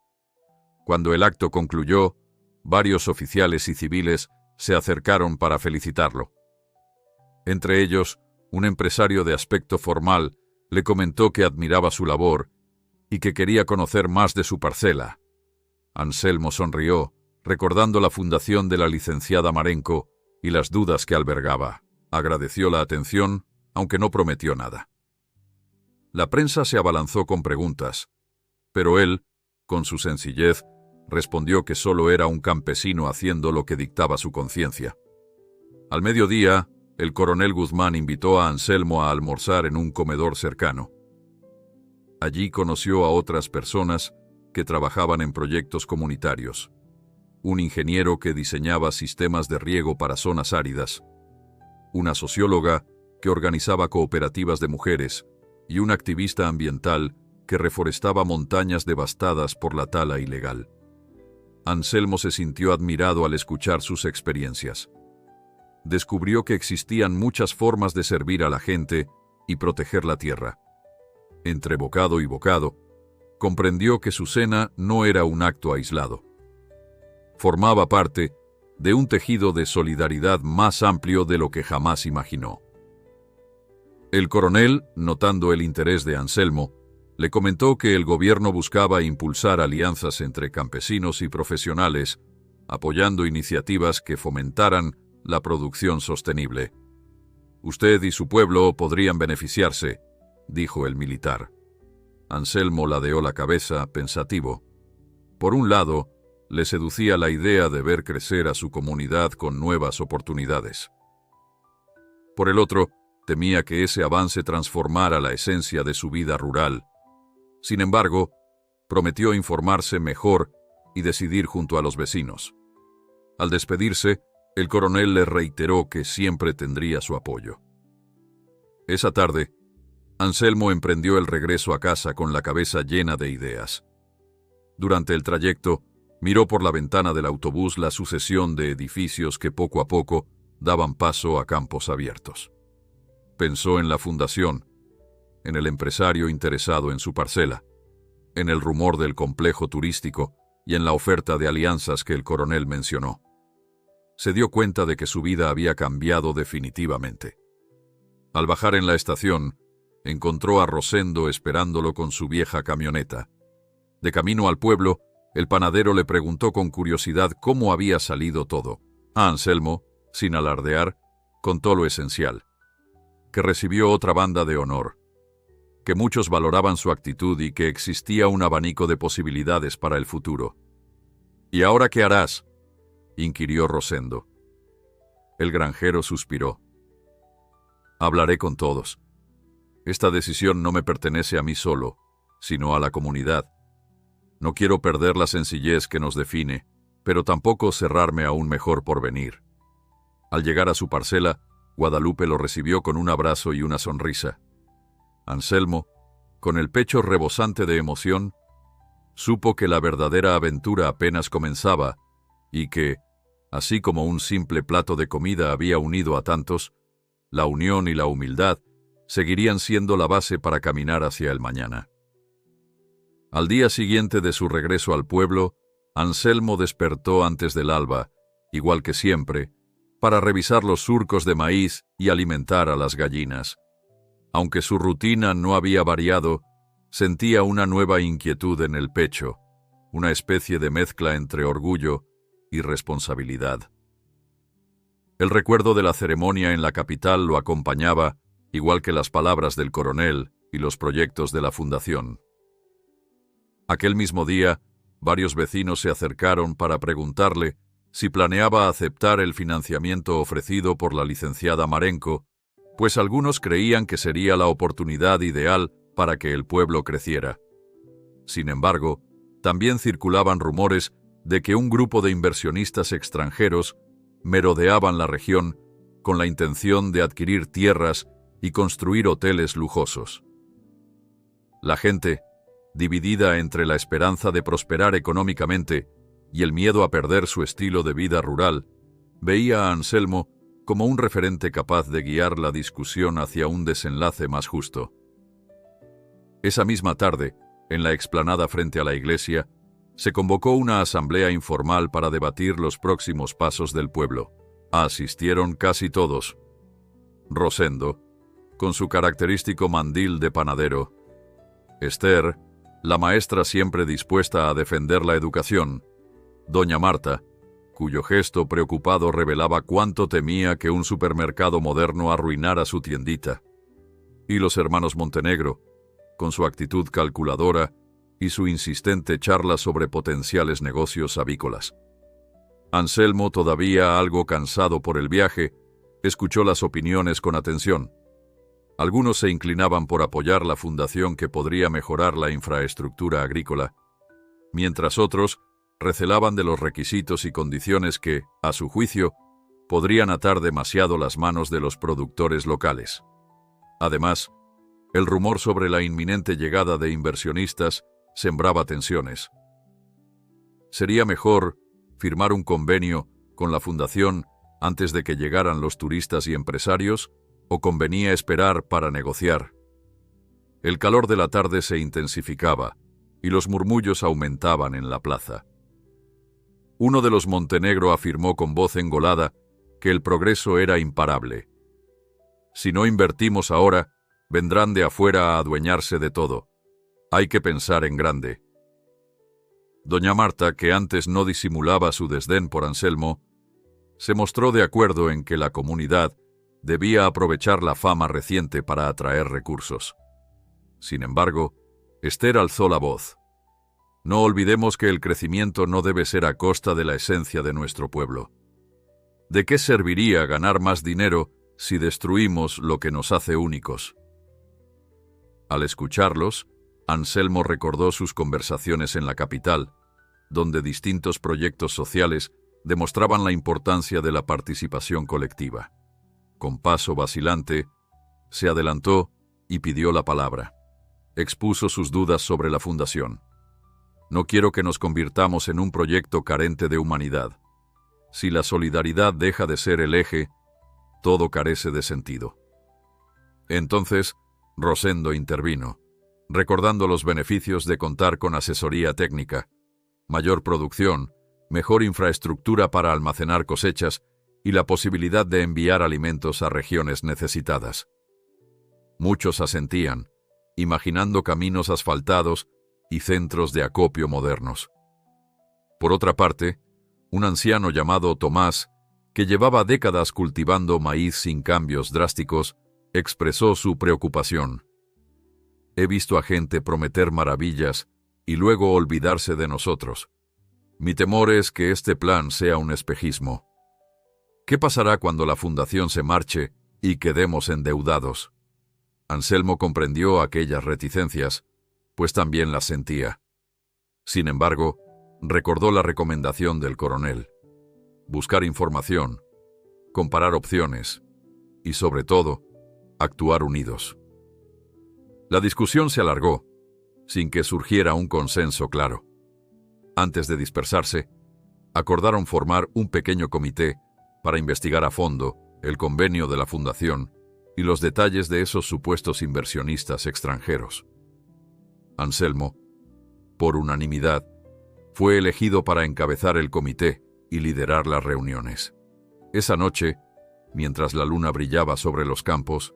Cuando el acto concluyó, varios oficiales y civiles se acercaron para felicitarlo. Entre ellos, un empresario de aspecto formal le comentó que admiraba su labor y que quería conocer más de su parcela. Anselmo sonrió, recordando la fundación de la licenciada Marenco y las dudas que albergaba. Agradeció la atención, aunque no prometió nada. La prensa se abalanzó con preguntas, pero él, con su sencillez, respondió que solo era un campesino haciendo lo que dictaba su conciencia. Al mediodía, el coronel Guzmán invitó a Anselmo a almorzar en un comedor cercano. Allí conoció a otras personas que trabajaban en proyectos comunitarios. Un ingeniero que diseñaba sistemas de riego para zonas áridas, una socióloga que organizaba cooperativas de mujeres y un activista ambiental que reforestaba montañas devastadas por la tala ilegal. Anselmo se sintió admirado al escuchar sus experiencias. Descubrió que existían muchas formas de servir a la gente y proteger la tierra. Entre bocado y bocado, comprendió que su cena no era un acto aislado. Formaba parte de un tejido de solidaridad más amplio de lo que jamás imaginó. El coronel, notando el interés de Anselmo, le comentó que el gobierno buscaba impulsar alianzas entre campesinos y profesionales, apoyando iniciativas que fomentaran la producción sostenible. Usted y su pueblo podrían beneficiarse, dijo el militar. Anselmo ladeó la cabeza, pensativo. Por un lado, le seducía la idea de ver crecer a su comunidad con nuevas oportunidades. Por el otro, temía que ese avance transformara la esencia de su vida rural. Sin embargo, prometió informarse mejor y decidir junto a los vecinos. Al despedirse, el coronel le reiteró que siempre tendría su apoyo. Esa tarde, Anselmo emprendió el regreso a casa con la cabeza llena de ideas. Durante el trayecto, miró por la ventana del autobús la sucesión de edificios que poco a poco daban paso a campos abiertos. Pensó en la fundación, en el empresario interesado en su parcela, en el rumor del complejo turístico y en la oferta de alianzas que el coronel mencionó. Se dio cuenta de que su vida había cambiado definitivamente. Al bajar en la estación, encontró a Rosendo esperándolo con su vieja camioneta. De camino al pueblo, el panadero le preguntó con curiosidad cómo había salido todo. A Anselmo, sin alardear, contó lo esencial: que recibió otra banda de honor, que muchos valoraban su actitud y que existía un abanico de posibilidades para el futuro. ¿Y ahora qué harás?, inquirió Rosendo. El granjero suspiró. Hablaré con todos. Esta decisión no me pertenece a mí solo, sino a la comunidad. No quiero perder la sencillez que nos define, pero tampoco cerrarme a un mejor porvenir. Al llegar a su parcela, Guadalupe lo recibió con un abrazo y una sonrisa. Anselmo, con el pecho rebosante de emoción, supo que la verdadera aventura apenas comenzaba y que, así como un simple plato de comida había unido a tantos, la unión y la humildad seguirían siendo la base para caminar hacia el mañana. Al día siguiente de su regreso al pueblo, Anselmo despertó antes del alba, igual que siempre, para revisar los surcos de maíz y alimentar a las gallinas. Aunque su rutina no había variado, sentía una nueva inquietud en el pecho, una especie de mezcla entre orgullo y responsabilidad. El recuerdo de la ceremonia en la capital lo acompañaba, igual que las palabras del coronel y los proyectos de la fundación. Aquel mismo día, varios vecinos se acercaron para preguntarle si planeaba aceptar el financiamiento ofrecido por la licenciada Marenco, pues algunos creían que sería la oportunidad ideal para que el pueblo creciera. Sin embargo, también circulaban rumores de que un grupo de inversionistas extranjeros merodeaban la región con la intención de adquirir tierras y construir hoteles lujosos. La gente, dividida entre la esperanza de prosperar económicamente y el miedo a perder su estilo de vida rural, veía a Anselmo como un referente capaz de guiar la discusión hacia un desenlace más justo. Esa misma tarde, en la explanada frente a la iglesia, se convocó una asamblea informal para debatir los próximos pasos del pueblo. Asistieron casi todos. Rosendo, con su característico mandil de panadero; Esther, la maestra siempre dispuesta a defender la educación; doña Marta, cuyo gesto preocupado revelaba cuánto temía que un supermercado moderno arruinara su tiendita; y los hermanos Montenegro, con su actitud calculadora y su insistente charla sobre potenciales negocios avícolas. Anselmo, todavía algo cansado por el viaje, escuchó las opiniones con atención. Algunos se inclinaban por apoyar la fundación que podría mejorar la infraestructura agrícola, mientras otros recelaban de los requisitos y condiciones que, a su juicio, podrían atar demasiado las manos de los productores locales. Además, el rumor sobre la inminente llegada de inversionistas sembraba tensiones. ¿Sería mejor firmar un convenio con la fundación antes de que llegaran los turistas y empresarios, o convenía esperar para negociar? El calor de la tarde se intensificaba y los murmullos aumentaban en la plaza. Uno de los Montenegro afirmó con voz engolada que el progreso era imparable. Si no invertimos ahora, vendrán de afuera a adueñarse de todo. Hay que pensar en grande. Doña Marta, que antes no disimulaba su desdén por Anselmo, se mostró de acuerdo en que la comunidad debía aprovechar la fama reciente para atraer recursos. Sin embargo, Esther alzó la voz. No olvidemos que el crecimiento no debe ser a costa de la esencia de nuestro pueblo. ¿De qué serviría ganar más dinero si destruimos lo que nos hace únicos? Al escucharlos, Anselmo recordó sus conversaciones en la capital, donde distintos proyectos sociales demostraban la importancia de la participación colectiva. Con paso vacilante, se adelantó y pidió la palabra. Expuso sus dudas sobre la fundación. No quiero que nos convirtamos en un proyecto carente de humanidad. Si la solidaridad deja de ser el eje, todo carece de sentido. Entonces, Rosendo intervino, recordando los beneficios de contar con asesoría técnica, mayor producción, mejor infraestructura para almacenar cosechas y la posibilidad de enviar alimentos a regiones necesitadas. Muchos asentían, imaginando caminos asfaltados y centros de acopio modernos. Por otra parte, un anciano llamado Tomás, que llevaba décadas cultivando maíz sin cambios drásticos, expresó su preocupación. He visto a gente prometer maravillas y luego olvidarse de nosotros. Mi temor es que este plan sea un espejismo. ¿Qué pasará cuando la fundación se marche y quedemos endeudados? Anselmo comprendió aquellas reticencias, pues también las sentía. Sin embargo, recordó la recomendación del coronel: buscar información, comparar opciones y, sobre todo, actuar unidos. La discusión se alargó, sin que surgiera un consenso claro. Antes de dispersarse, acordaron formar un pequeño comité para investigar a fondo el convenio de la fundación y los detalles de esos supuestos inversionistas extranjeros. Anselmo, por unanimidad, fue elegido para encabezar el comité y liderar las reuniones. Esa noche, mientras la luna brillaba sobre los campos,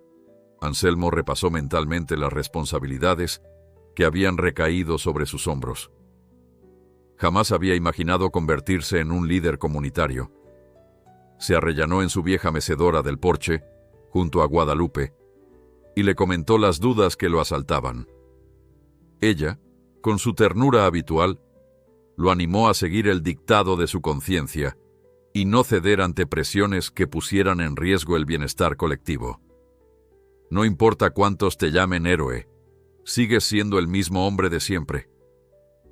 Anselmo repasó mentalmente las responsabilidades que habían recaído sobre sus hombros. Jamás había imaginado convertirse en un líder comunitario. Se arrellanó en su vieja mecedora del porche, junto a Guadalupe, y le comentó las dudas que lo asaltaban. Ella, con su ternura habitual, lo animó a seguir el dictado de su conciencia y no ceder ante presiones que pusieran en riesgo el bienestar colectivo. No importa cuántos te llamen héroe, sigues siendo el mismo hombre de siempre.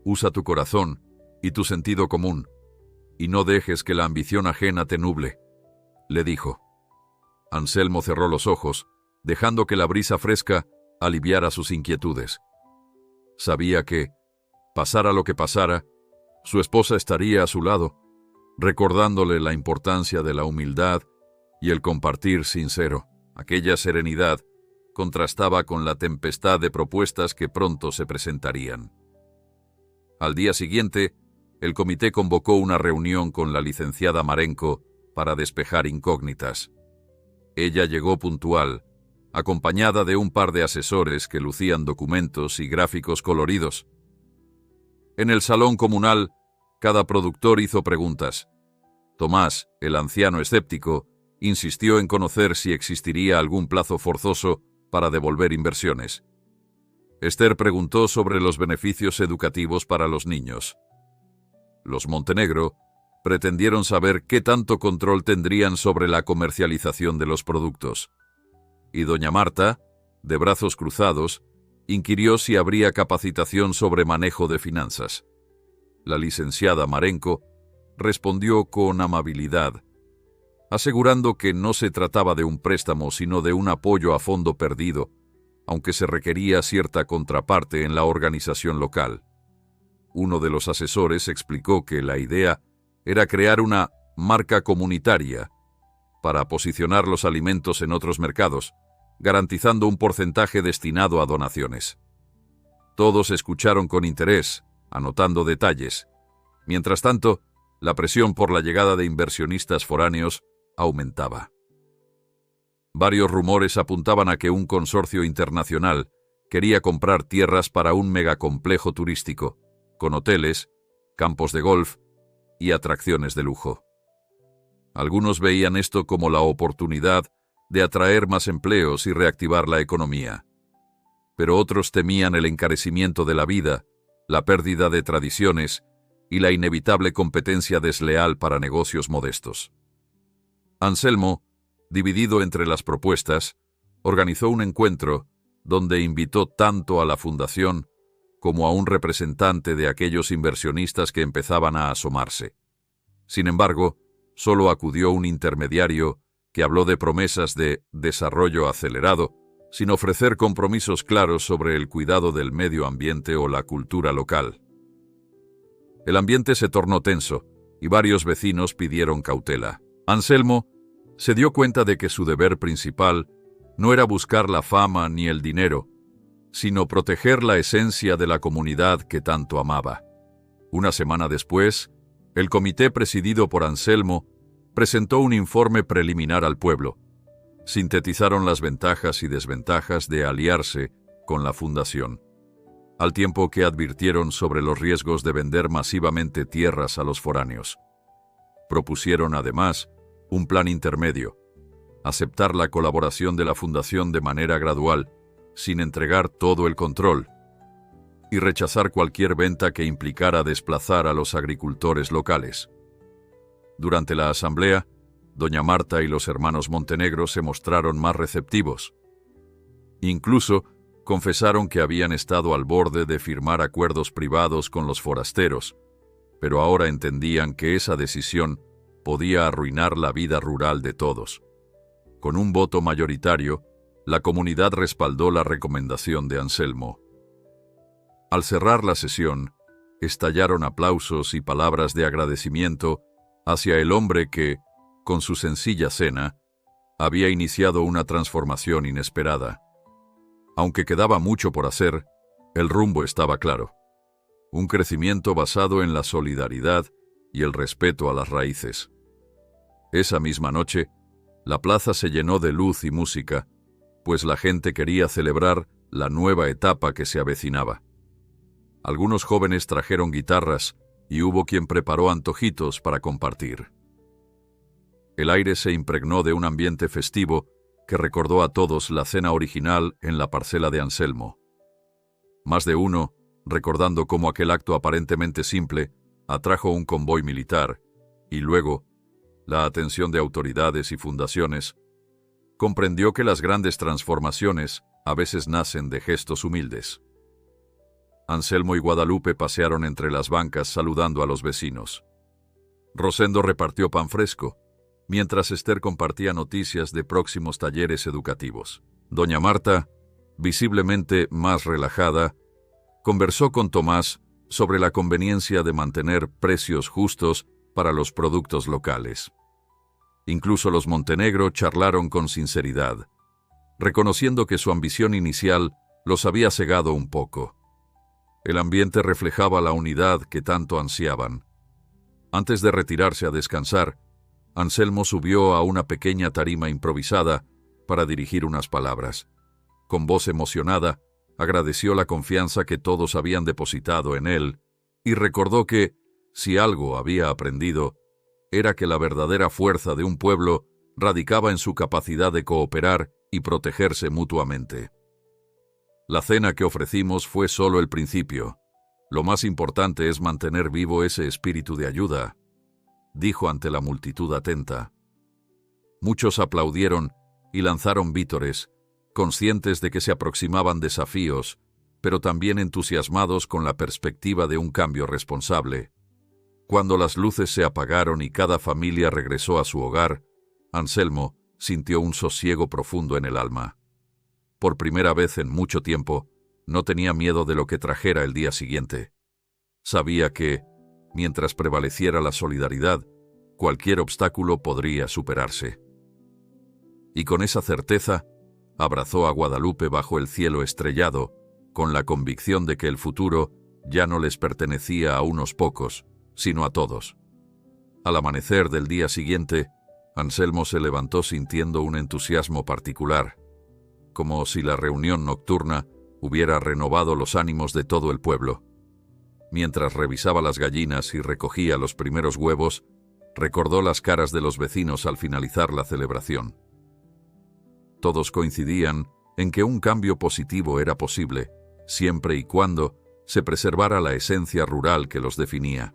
Usa tu corazón y tu sentido común, y no dejes que la ambición ajena te nuble, le dijo. Anselmo cerró los ojos, dejando que la brisa fresca aliviara sus inquietudes. Sabía que, pasara lo que pasara, su esposa estaría a su lado, recordándole la importancia de la humildad y el compartir sincero. Aquella serenidad contrastaba con la tempestad de propuestas que pronto se presentarían. Al día siguiente, el comité convocó una reunión con la licenciada Marenco para despejar incógnitas. Ella llegó puntual, acompañada de un par de asesores que lucían documentos y gráficos coloridos. En el salón comunal, cada productor hizo preguntas. Tomás, el anciano escéptico, insistió en conocer si existiría algún plazo forzoso para devolver inversiones. Esther preguntó sobre los beneficios educativos para los niños. Los Montenegro pretendieron saber qué tanto control tendrían sobre la comercialización de los productos. Y doña Marta, de brazos cruzados, inquirió si habría capacitación sobre manejo de finanzas. La licenciada Marenco respondió con amabilidad, asegurando que no se trataba de un préstamo sino de un apoyo a fondo perdido, aunque se requería cierta contraparte en la organización local. Uno de los asesores explicó que la idea era crear una marca comunitaria para posicionar los alimentos en otros mercados, garantizando un porcentaje destinado a donaciones. Todos escucharon con interés, anotando detalles. Mientras tanto, la presión por la llegada de inversionistas foráneos aumentaba. Varios rumores apuntaban a que un consorcio internacional quería comprar tierras para un megacomplejo turístico, con hoteles, campos de golf y atracciones de lujo. Algunos veían esto como la oportunidad de atraer más empleos y reactivar la economía. Pero otros temían el encarecimiento de la vida, la pérdida de tradiciones y la inevitable competencia desleal para negocios modestos. Anselmo, dividido entre las propuestas, organizó un encuentro donde invitó tanto a la fundación como a un representante de aquellos inversionistas que empezaban a asomarse. Sin embargo, solo acudió un intermediario que habló de promesas de desarrollo acelerado, sin ofrecer compromisos claros sobre el cuidado del medio ambiente o la cultura local. El ambiente se tornó tenso y varios vecinos pidieron cautela. Anselmo se dio cuenta de que su deber principal no era buscar la fama ni el dinero, sino proteger la esencia de la comunidad que tanto amaba. Una semana después, el comité presidido por Anselmo presentó un informe preliminar al pueblo. Sintetizaron las ventajas y desventajas de aliarse con la fundación, al tiempo que advirtieron sobre los riesgos de vender masivamente tierras a los foráneos. Propusieron además un plan intermedio, aceptar la colaboración de la fundación de manera gradual, sin entregar todo el control, y rechazar cualquier venta que implicara desplazar a los agricultores locales. Durante la asamblea, doña Marta y los hermanos Montenegro se mostraron más receptivos. Incluso confesaron que habían estado al borde de firmar acuerdos privados con los forasteros, pero ahora entendían que esa decisión podía arruinar la vida rural de todos. Con un voto mayoritario, la comunidad respaldó la recomendación de Anselmo. Al cerrar la sesión, estallaron aplausos y palabras de agradecimiento hacia el hombre que, con su sencilla cena, había iniciado una transformación inesperada. Aunque quedaba mucho por hacer, el rumbo estaba claro. Un crecimiento basado en la solidaridad y el respeto a las raíces. Esa misma noche, la plaza se llenó de luz y música, pues la gente quería celebrar la nueva etapa que se avecinaba. Algunos jóvenes trajeron guitarras y hubo quien preparó antojitos para compartir. El aire se impregnó de un ambiente festivo que recordó a todos la cena original en la parcela de Anselmo. Más de uno, recordando cómo aquel acto aparentemente simple atrajo un convoy militar y luego la atención de autoridades y fundaciones, comprendió que las grandes transformaciones a veces nacen de gestos humildes. Anselmo y Guadalupe pasearon entre las bancas saludando a los vecinos. Rosendo repartió pan fresco, mientras Esther compartía noticias de próximos talleres educativos. Doña Marta, visiblemente más relajada, conversó con Tomás sobre la conveniencia de mantener precios justos para los productos locales. Incluso los Montenegro charlaron con sinceridad, reconociendo que su ambición inicial los había cegado un poco. El ambiente reflejaba la unidad que tanto ansiaban. Antes de retirarse a descansar, Anselmo subió a una pequeña tarima improvisada para dirigir unas palabras. Con voz emocionada, agradeció la confianza que todos habían depositado en él y recordó que, si algo había aprendido, era que la verdadera fuerza de un pueblo radicaba en su capacidad de cooperar y protegerse mutuamente. La cena que ofrecimos fue solo el principio. Lo más importante es mantener vivo ese espíritu de ayuda, dijo ante la multitud atenta. Muchos aplaudieron y lanzaron vítores, conscientes de que se aproximaban desafíos, pero también entusiasmados con la perspectiva de un cambio responsable. Cuando las luces se apagaron y cada familia regresó a su hogar, Anselmo sintió un sosiego profundo en el alma. Por primera vez en mucho tiempo, no tenía miedo de lo que trajera el día siguiente. Sabía que, mientras prevaleciera la solidaridad, cualquier obstáculo podría superarse. Y con esa certeza, abrazó a Guadalupe bajo el cielo estrellado, con la convicción de que el futuro ya no les pertenecía a unos pocos, sino a todos. Al amanecer del día siguiente, Anselmo se levantó sintiendo un entusiasmo particular, como si la reunión nocturna hubiera renovado los ánimos de todo el pueblo. Mientras revisaba las gallinas y recogía los primeros huevos, recordó las caras de los vecinos al finalizar la celebración. Todos coincidían en que un cambio positivo era posible, siempre y cuando se preservara la esencia rural que los definía.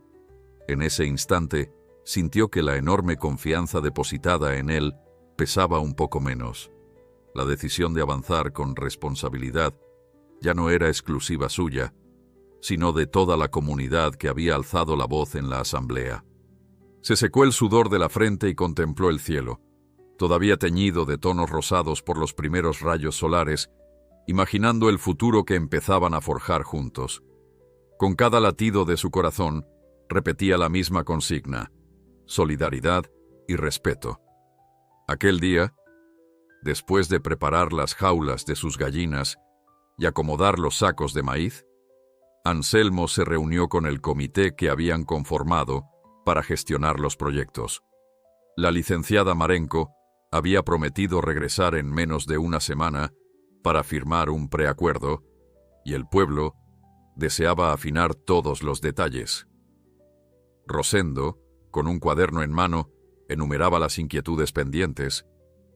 En ese instante, sintió que la enorme confianza depositada en él pesaba un poco menos. La decisión de avanzar con responsabilidad ya no era exclusiva suya, sino de toda la comunidad que había alzado la voz en la asamblea. Se secó el sudor de la frente y contempló el cielo, todavía teñido de tonos rosados por los primeros rayos solares, imaginando el futuro que empezaban a forjar juntos. Con cada latido de su corazón, repetía la misma consigna: solidaridad y respeto. Aquel día, después de preparar las jaulas de sus gallinas y acomodar los sacos de maíz, Anselmo se reunió con el comité que habían conformado para gestionar los proyectos. La licenciada Marenco había prometido regresar en menos de una semana para firmar un preacuerdo, y el pueblo deseaba afinar todos los detalles. Rosendo, con un cuaderno en mano, enumeraba las inquietudes pendientes,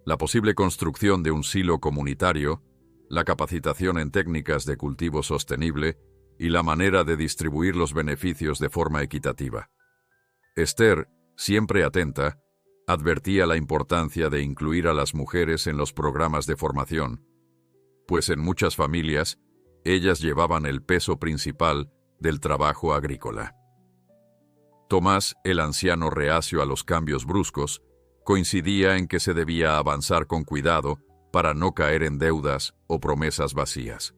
la posible construcción de un silo comunitario, la capacitación en técnicas de cultivo sostenible y la manera de distribuir los beneficios de forma equitativa. Esther, siempre atenta, advertía la importancia de incluir a las mujeres en los programas de formación, pues en muchas familias ellas llevaban el peso principal del trabajo agrícola. Tomás, el anciano reacio a los cambios bruscos, coincidía en que se debía avanzar con cuidado para no caer en deudas o promesas vacías.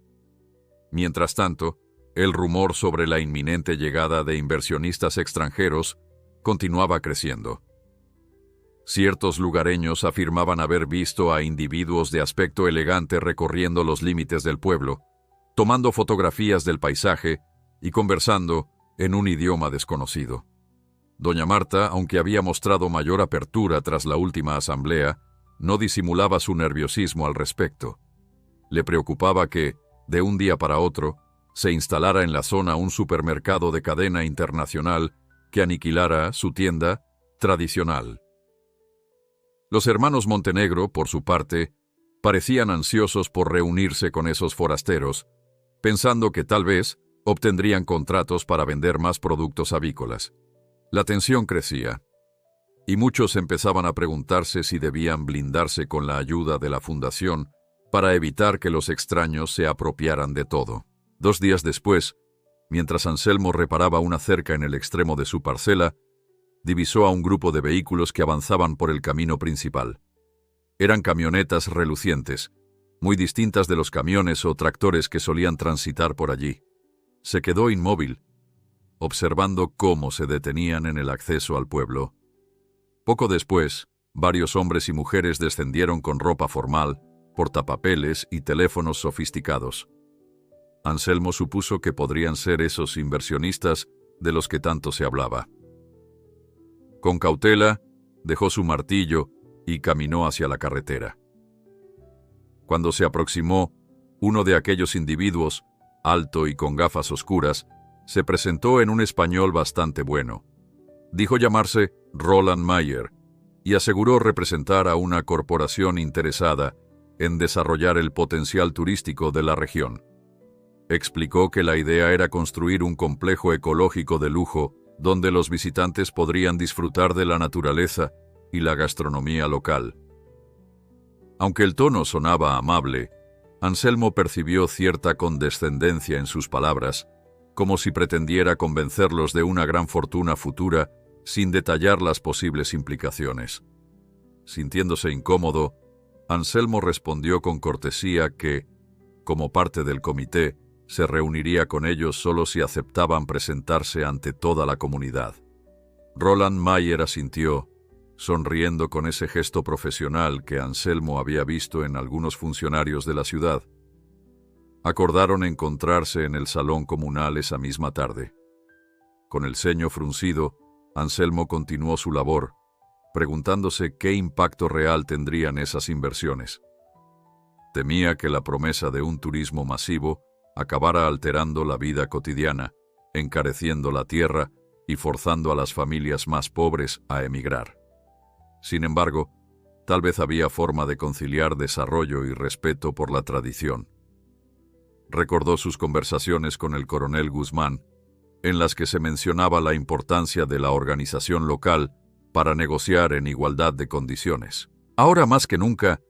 Mientras tanto, el rumor sobre la inminente llegada de inversionistas extranjeros continuaba creciendo. Ciertos lugareños afirmaban haber visto a individuos de aspecto elegante recorriendo los límites del pueblo, tomando fotografías del paisaje y conversando en un idioma desconocido. Doña Marta, aunque había mostrado mayor apertura tras la última asamblea, no disimulaba su nerviosismo al respecto. Le preocupaba que, de un día para otro, se instalara en la zona un supermercado de cadena internacional que aniquilara su tienda tradicional. Los hermanos Montenegro, por su parte, parecían ansiosos por reunirse con esos forasteros, pensando que tal vez obtendrían contratos para vender más productos avícolas. La tensión crecía, y muchos empezaban a preguntarse si debían blindarse con la ayuda de la fundación para evitar que los extraños se apropiaran de todo. 2 días después, mientras Anselmo reparaba una cerca en el extremo de su parcela, divisó a un grupo de vehículos que avanzaban por el camino principal. Eran camionetas relucientes, muy distintas de los camiones o tractores que solían transitar por allí. Se quedó inmóvil, observando cómo se detenían en el acceso al pueblo. Poco después, varios hombres y mujeres descendieron con ropa formal, portapapeles y teléfonos sofisticados. Anselmo supuso que podrían ser esos inversionistas de los que tanto se hablaba. Con cautela, dejó su martillo y caminó hacia la carretera. Cuando se aproximó, uno de aquellos individuos, alto y con gafas oscuras, se presentó en un español bastante bueno. Dijo llamarse Roland Mayer y aseguró representar a una corporación interesada en desarrollar el potencial turístico de la región. Explicó que la idea era construir un complejo ecológico de lujo donde los visitantes podrían disfrutar de la naturaleza y la gastronomía local. Aunque el tono sonaba amable, Anselmo percibió cierta condescendencia en sus palabras, como si pretendiera convencerlos de una gran fortuna futura sin detallar las posibles implicaciones. Sintiéndose incómodo, Anselmo respondió con cortesía que, como parte del comité, se reuniría con ellos solo si aceptaban presentarse ante toda la comunidad. Roland Mayer asintió, sonriendo con ese gesto profesional que Anselmo había visto en algunos funcionarios de la ciudad. Acordaron encontrarse en el salón comunal esa misma tarde. Con el ceño fruncido, Anselmo continuó su labor, preguntándose qué impacto real tendrían esas inversiones. Temía que la promesa de un turismo masivo acabara alterando la vida cotidiana, encareciendo la tierra y forzando a las familias más pobres a emigrar. Sin embargo, tal vez había forma de conciliar desarrollo y respeto por la tradición. Recordó sus conversaciones con el coronel Guzmán, en las que se mencionaba la importancia de la organización local para negociar en igualdad de condiciones. Ahora más que nunca,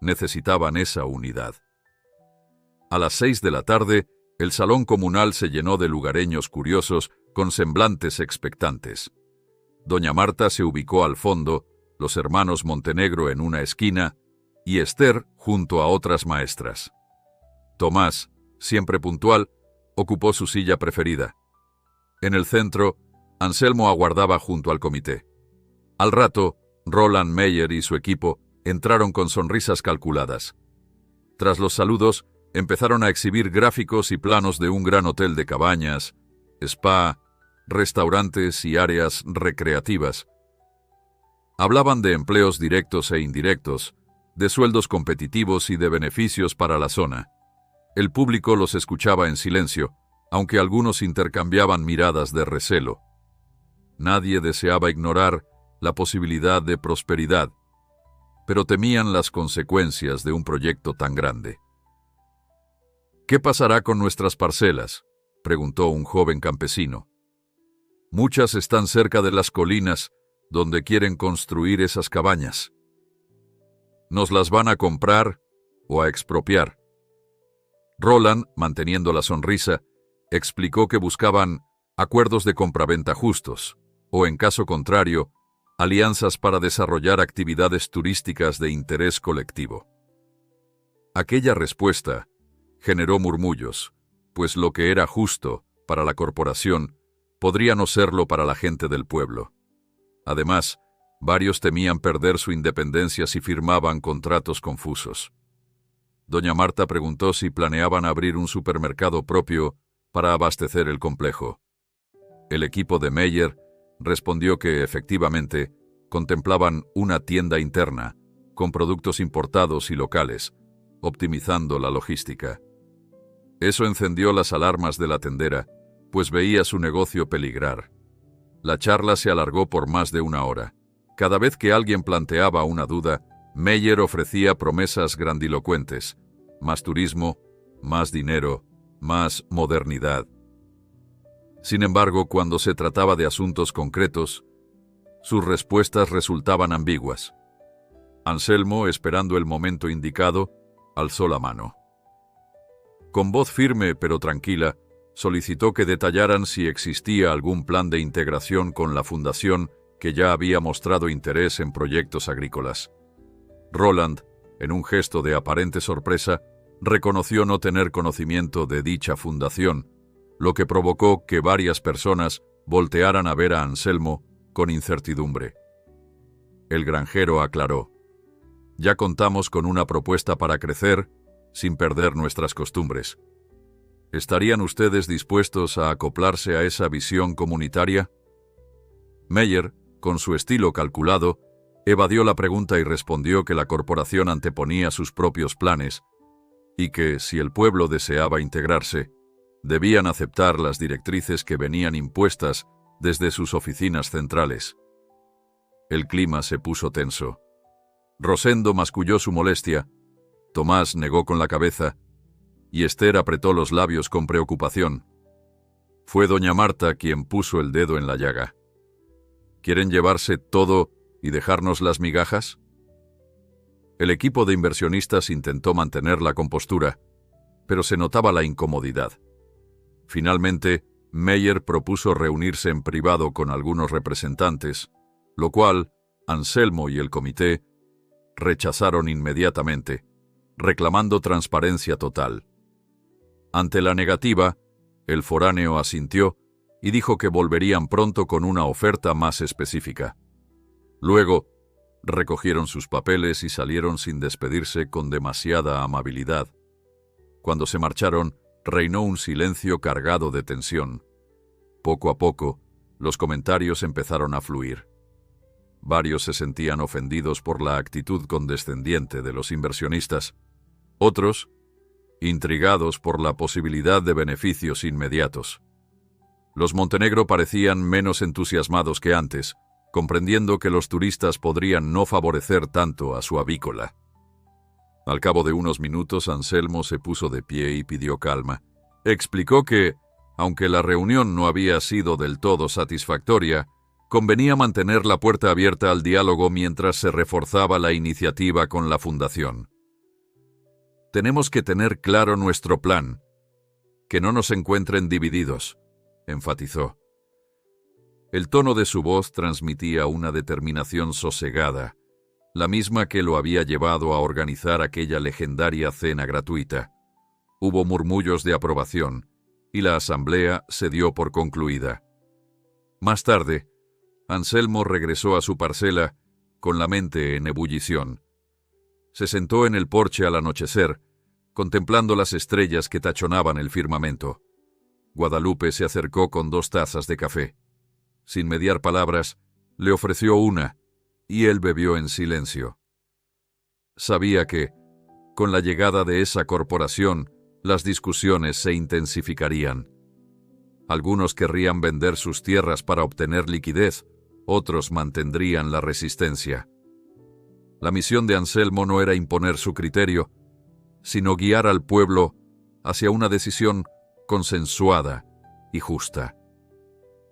necesitaban esa unidad. A las 6 de la tarde, el salón comunal se llenó de lugareños curiosos con semblantes expectantes. Doña Marta se ubicó al fondo, los hermanos Montenegro en una esquina y Esther junto a otras maestras. Tomás, siempre puntual, ocupó su silla preferida. En el centro, Anselmo aguardaba junto al comité. Al rato, Roland Mayer y su equipo entraron con sonrisas calculadas. Tras los saludos, empezaron a exhibir gráficos y planos de un gran hotel de cabañas, spa, restaurantes y áreas recreativas. Hablaban de empleos directos e indirectos, de sueldos competitivos y de beneficios para la zona. El público los escuchaba en silencio, aunque algunos intercambiaban miradas de recelo. Nadie deseaba ignorar la posibilidad de prosperidad, pero temían las consecuencias de un proyecto tan grande. ¿Qué pasará con nuestras parcelas?, preguntó un joven campesino. Muchas están cerca de las colinas donde quieren construir esas cabañas. ¿Nos las van a comprar o a expropiar? Roland, manteniendo la sonrisa, explicó que buscaban acuerdos de compraventa justos, o en caso contrario, alianzas para desarrollar actividades turísticas de interés colectivo. Aquella respuesta generó murmullos, pues lo que era justo para la corporación podría no serlo para la gente del pueblo. Además, varios temían perder su independencia si firmaban contratos confusos. Doña Marta preguntó si planeaban abrir un supermercado propio para abastecer el complejo. El equipo de Mayer respondió que, efectivamente, contemplaban una tienda interna, con productos importados y locales, optimizando la logística. Eso encendió las alarmas de la tendera, pues veía su negocio peligrar. La charla se alargó por más de una hora. Cada vez que alguien planteaba una duda, Meyer ofrecía promesas grandilocuentes: más turismo, más dinero, más modernidad. Sin embargo, cuando se trataba de asuntos concretos, sus respuestas resultaban ambiguas. Anselmo, esperando el momento indicado, alzó la mano. Con voz firme pero tranquila, solicitó que detallaran si existía algún plan de integración con la fundación que ya había mostrado interés en proyectos agrícolas. Roland, en un gesto de aparente sorpresa, reconoció no tener conocimiento de dicha fundación, lo que provocó que varias personas voltearan a ver a Anselmo con incertidumbre. El granjero aclaró: ya contamos con una propuesta para crecer sin perder nuestras costumbres. ¿Estarían ustedes dispuestos a acoplarse a esa visión comunitaria? Meyer, con su estilo calculado, evadió la pregunta y respondió que la corporación anteponía sus propios planes y que, si el pueblo deseaba integrarse, debían aceptar las directrices que venían impuestas desde sus oficinas centrales. El clima se puso tenso. Rosendo masculló su molestia, Tomás negó con la cabeza y Esther apretó los labios con preocupación. Fue doña Marta quien puso el dedo en la llaga. ¿Quieren llevarse todo y dejarnos las migajas? El equipo de inversionistas intentó mantener la compostura, pero se notaba la incomodidad. Finalmente, Meyer propuso reunirse en privado con algunos representantes, lo cual Anselmo y el comité rechazaron inmediatamente, reclamando transparencia total. Ante la negativa, el foráneo asintió y dijo que volverían pronto con una oferta más específica. Luego, recogieron sus papeles y salieron sin despedirse con demasiada amabilidad. Cuando se marcharon, reinó un silencio cargado de tensión. Poco a poco, los comentarios empezaron a fluir. Varios se sentían ofendidos por la actitud condescendiente de los inversionistas. Otros, intrigados por la posibilidad de beneficios inmediatos. Los Montenegro parecían menos entusiasmados que antes, comprendiendo que los turistas podrían no favorecer tanto a su avícola. Al cabo de unos minutos, Anselmo se puso de pie y pidió calma. Explicó que, aunque la reunión no había sido del todo satisfactoria, convenía mantener la puerta abierta al diálogo mientras se reforzaba la iniciativa con la fundación. Tenemos que tener claro nuestro plan, que no nos encuentren divididos, enfatizó. El tono de su voz transmitía una determinación sosegada, la misma que lo había llevado a organizar aquella legendaria cena gratuita. Hubo murmullos de aprobación, y la asamblea se dio por concluida. Más tarde, Anselmo regresó a su parcela con la mente en ebullición. Se sentó en el porche al anochecer, contemplando las estrellas que tachonaban el firmamento. Guadalupe se acercó con 2 tazas de café. Sin mediar palabras, le ofreció una, y él bebió en silencio. Sabía que, con la llegada de esa corporación, las discusiones se intensificarían. Algunos querrían vender sus tierras para obtener liquidez, otros mantendrían la resistencia. La misión de Anselmo no era imponer su criterio, sino guiar al pueblo hacia una decisión consensuada y justa.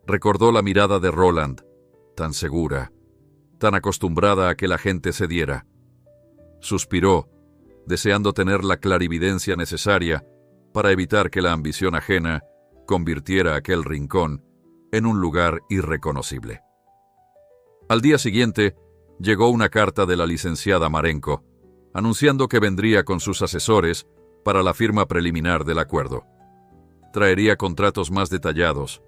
Recordó la mirada de Roland, tan segura, tan acostumbrada a que la gente cediera. Suspiró, deseando tener la clarividencia necesaria para evitar que la ambición ajena convirtiera aquel rincón en un lugar irreconocible. Al día siguiente, llegó una carta de la licenciada Marenco, anunciando que vendría con sus asesores para la firma preliminar del acuerdo. Traería contratos más detallados,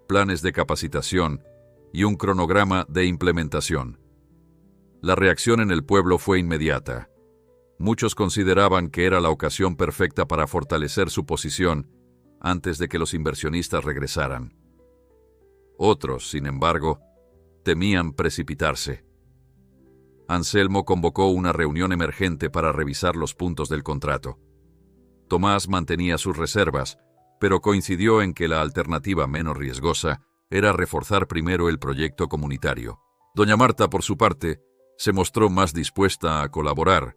planes de capacitación y un cronograma de implementación. La reacción en el pueblo fue inmediata. Muchos consideraban que era la ocasión perfecta para fortalecer su posición antes de que los inversionistas regresaran. Otros, sin embargo, temían precipitarse. Anselmo convocó una reunión emergente para revisar los puntos del contrato. Tomás mantenía sus reservas, pero coincidió en que la alternativa menos riesgosa era reforzar primero el proyecto comunitario. Doña Marta, por su parte, se mostró más dispuesta a colaborar,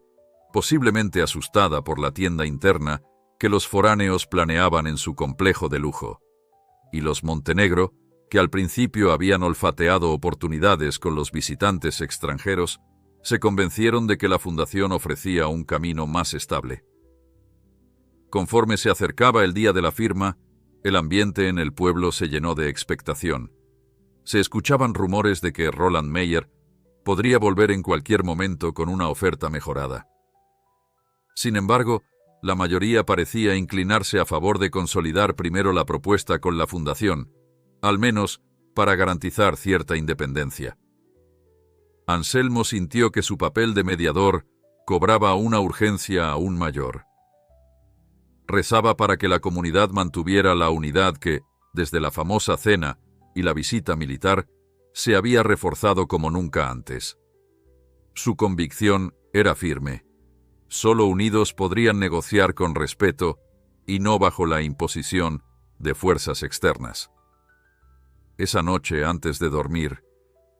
posiblemente asustada por la tienda interna que los foráneos planeaban en su complejo de lujo. Y los Montenegro, que al principio habían olfateado oportunidades con los visitantes extranjeros, se convencieron de que la fundación ofrecía un camino más estable. Conforme se acercaba el día de la firma, el ambiente en el pueblo se llenó de expectación. Se escuchaban rumores de que Roland Meyer podría volver en cualquier momento con una oferta mejorada. Sin embargo, la mayoría parecía inclinarse a favor de consolidar primero la propuesta con la fundación, al menos para garantizar cierta independencia. Anselmo sintió que su papel de mediador cobraba una urgencia aún mayor. Rezaba para que la comunidad mantuviera la unidad que, desde la famosa cena y la visita militar, se había reforzado como nunca antes. Su convicción era firme. Solo unidos podrían negociar con respeto y no bajo la imposición de fuerzas externas. Esa noche, antes de dormir,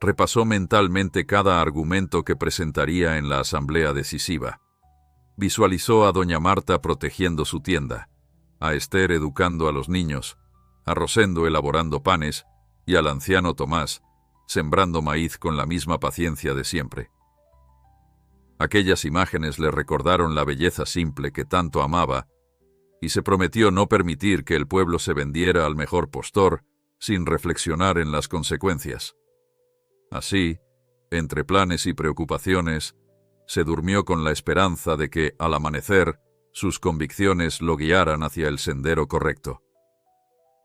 repasó mentalmente cada argumento que presentaría en la asamblea decisiva. Visualizó a doña Marta protegiendo su tienda, a Esther educando a los niños, a Rosendo elaborando panes y al anciano Tomás sembrando maíz con la misma paciencia de siempre. Aquellas imágenes le recordaron la belleza simple que tanto amaba y se prometió no permitir que el pueblo se vendiera al mejor postor sin reflexionar en las consecuencias. Así, entre planes y preocupaciones, se durmió con la esperanza de que, al amanecer, sus convicciones lo guiaran hacia el sendero correcto.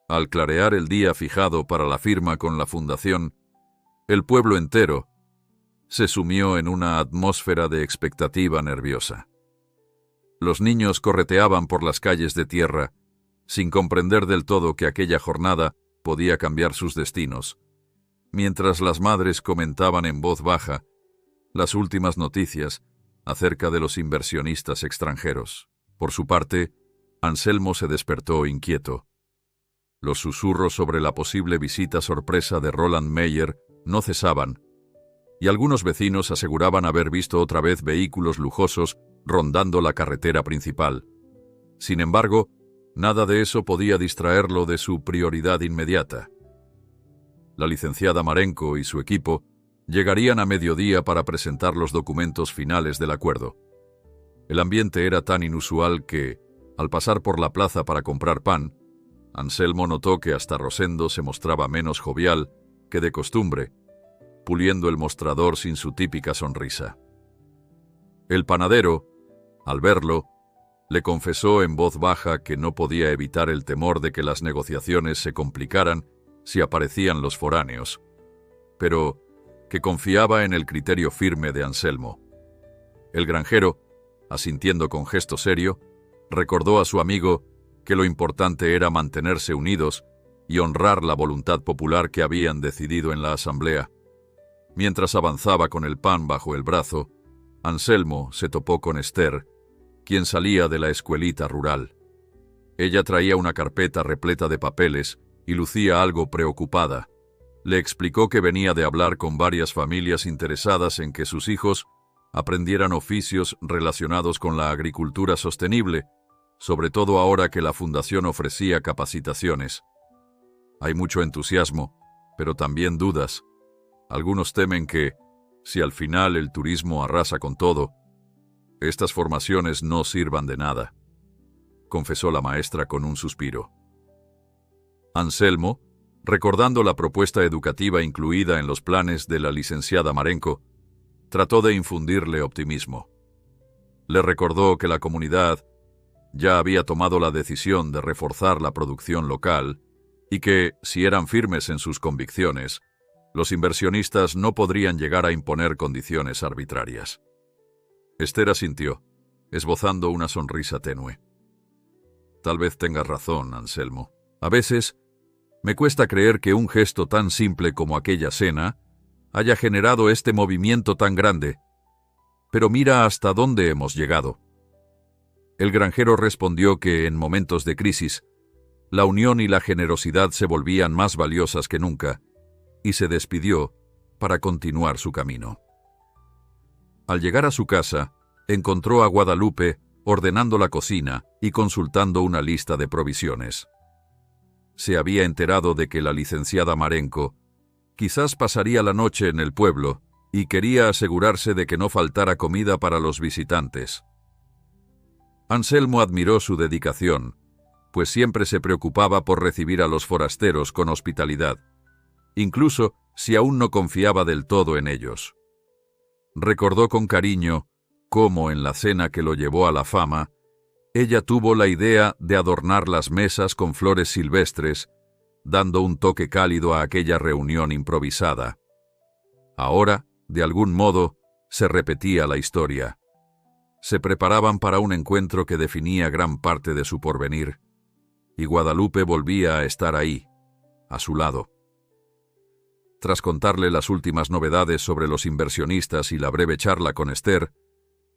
Al clarear el día fijado para la firma con la fundación, el pueblo entero se sumió en una atmósfera de expectativa nerviosa. Los niños correteaban por las calles de tierra, sin comprender del todo que aquella jornada podía cambiar sus destinos, mientras las madres comentaban en voz baja las últimas noticias acerca de los inversionistas extranjeros. Por su parte, Anselmo se despertó inquieto. Los susurros sobre la posible visita sorpresa de Roland Meyer no cesaban, y algunos vecinos aseguraban haber visto otra vez vehículos lujosos rondando la carretera principal. Sin embargo, nada de eso podía distraerlo de su prioridad inmediata. La licenciada Marenco y su equipo llegarían a mediodía para presentar los documentos finales del acuerdo. El ambiente era tan inusual que, al pasar por la plaza para comprar pan, Anselmo notó que hasta Rosendo se mostraba menos jovial que de costumbre, puliendo el mostrador sin su típica sonrisa. El panadero, al verlo, le confesó en voz baja que no podía evitar el temor de que las negociaciones se complicaran si aparecían los foráneos, pero que confiaba en el criterio firme de Anselmo. El granjero, asintiendo con gesto serio, recordó a su amigo que lo importante era mantenerse unidos y honrar la voluntad popular que habían decidido en la asamblea. Mientras avanzaba con el pan bajo el brazo, Anselmo se topó con Esther, quien salía de la escuelita rural. Ella traía una carpeta repleta de papeles y lucía algo preocupada. Le explicó que venía de hablar con varias familias interesadas en que sus hijos aprendieran oficios relacionados con la agricultura sostenible, sobre todo ahora que la fundación ofrecía capacitaciones. Hay mucho entusiasmo, pero también dudas. Algunos temen que, si al final el turismo arrasa con todo, estas formaciones no sirvan de nada, confesó la maestra con un suspiro. Anselmo, recordando la propuesta educativa incluida en los planes de la licenciada Marenco, trató de infundirle optimismo. Le recordó que la comunidad ya había tomado la decisión de reforzar la producción local y que, si eran firmes en sus convicciones, los inversionistas no podrían llegar a imponer condiciones arbitrarias. Esther asintió, esbozando una sonrisa tenue. Tal vez tengas razón, Anselmo. A veces, Me cuesta creer que un gesto tan simple como aquella cena haya generado este movimiento tan grande. Pero mira hasta dónde hemos llegado. El granjero respondió que en momentos de crisis, la unión y la generosidad se volvían más valiosas que nunca, y se despidió para continuar su camino. Al llegar a su casa, encontró a Guadalupe ordenando la cocina y consultando una lista de provisiones. Se había enterado de que la licenciada Marenco quizás pasaría la noche en el pueblo y quería asegurarse de que no faltara comida para los visitantes. Anselmo admiró su dedicación, pues siempre se preocupaba por recibir a los forasteros con hospitalidad, incluso si aún no confiaba del todo en ellos. Recordó con cariño cómo en la cena que lo llevó a la fama, ella tuvo la idea de adornar las mesas con flores silvestres, dando un toque cálido a aquella reunión improvisada. Ahora, de algún modo, se repetía la historia. Se preparaban para un encuentro que definía gran parte de su porvenir, y Guadalupe volvía a estar ahí, a su lado. Tras contarle las últimas novedades sobre los inversionistas y la breve charla con Esther,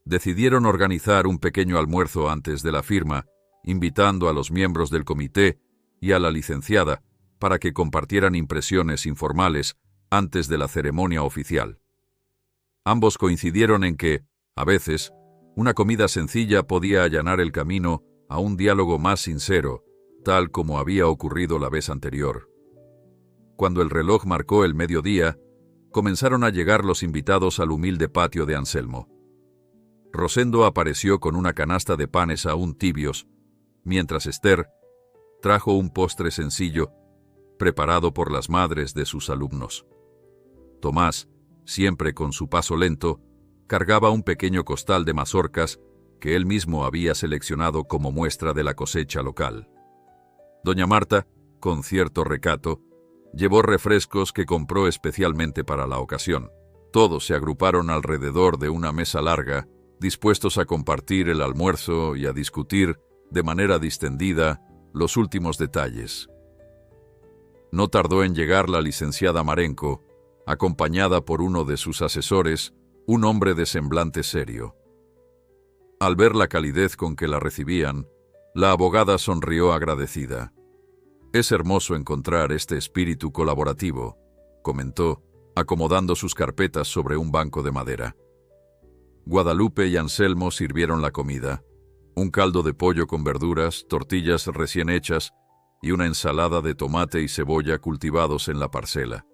decidieron organizar un pequeño almuerzo antes de la firma, invitando a los miembros del comité y a la licenciada para que compartieran impresiones informales antes de la ceremonia oficial. Ambos coincidieron en que, a veces, una comida sencilla podía allanar el camino a un diálogo más sincero, tal como había ocurrido la vez anterior. Cuando el reloj marcó el mediodía, comenzaron a llegar los invitados al humilde patio de Anselmo. Rosendo apareció con una canasta de panes aún tibios, mientras Esther trajo un postre sencillo, preparado por las madres de sus alumnos. Tomás, siempre con su paso lento, cargaba un pequeño costal de mazorcas que él mismo había seleccionado como muestra de la cosecha local. Doña Marta, con cierto recato, llevó refrescos que compró especialmente para la ocasión. Todos se agruparon alrededor de una mesa larga, dispuestos a compartir el almuerzo y a discutir, de manera distendida, los últimos detalles. No tardó en llegar la licenciada Marenco, acompañada por uno de sus asesores, un hombre de semblante serio. Al ver la calidez con que la recibían, la abogada sonrió agradecida. «Es hermoso encontrar este espíritu colaborativo», comentó, acomodando sus carpetas sobre un banco de madera. Guadalupe y Anselmo sirvieron la comida, un caldo de pollo con verduras, tortillas recién hechas y una ensalada de tomate y cebolla cultivados en la parcela.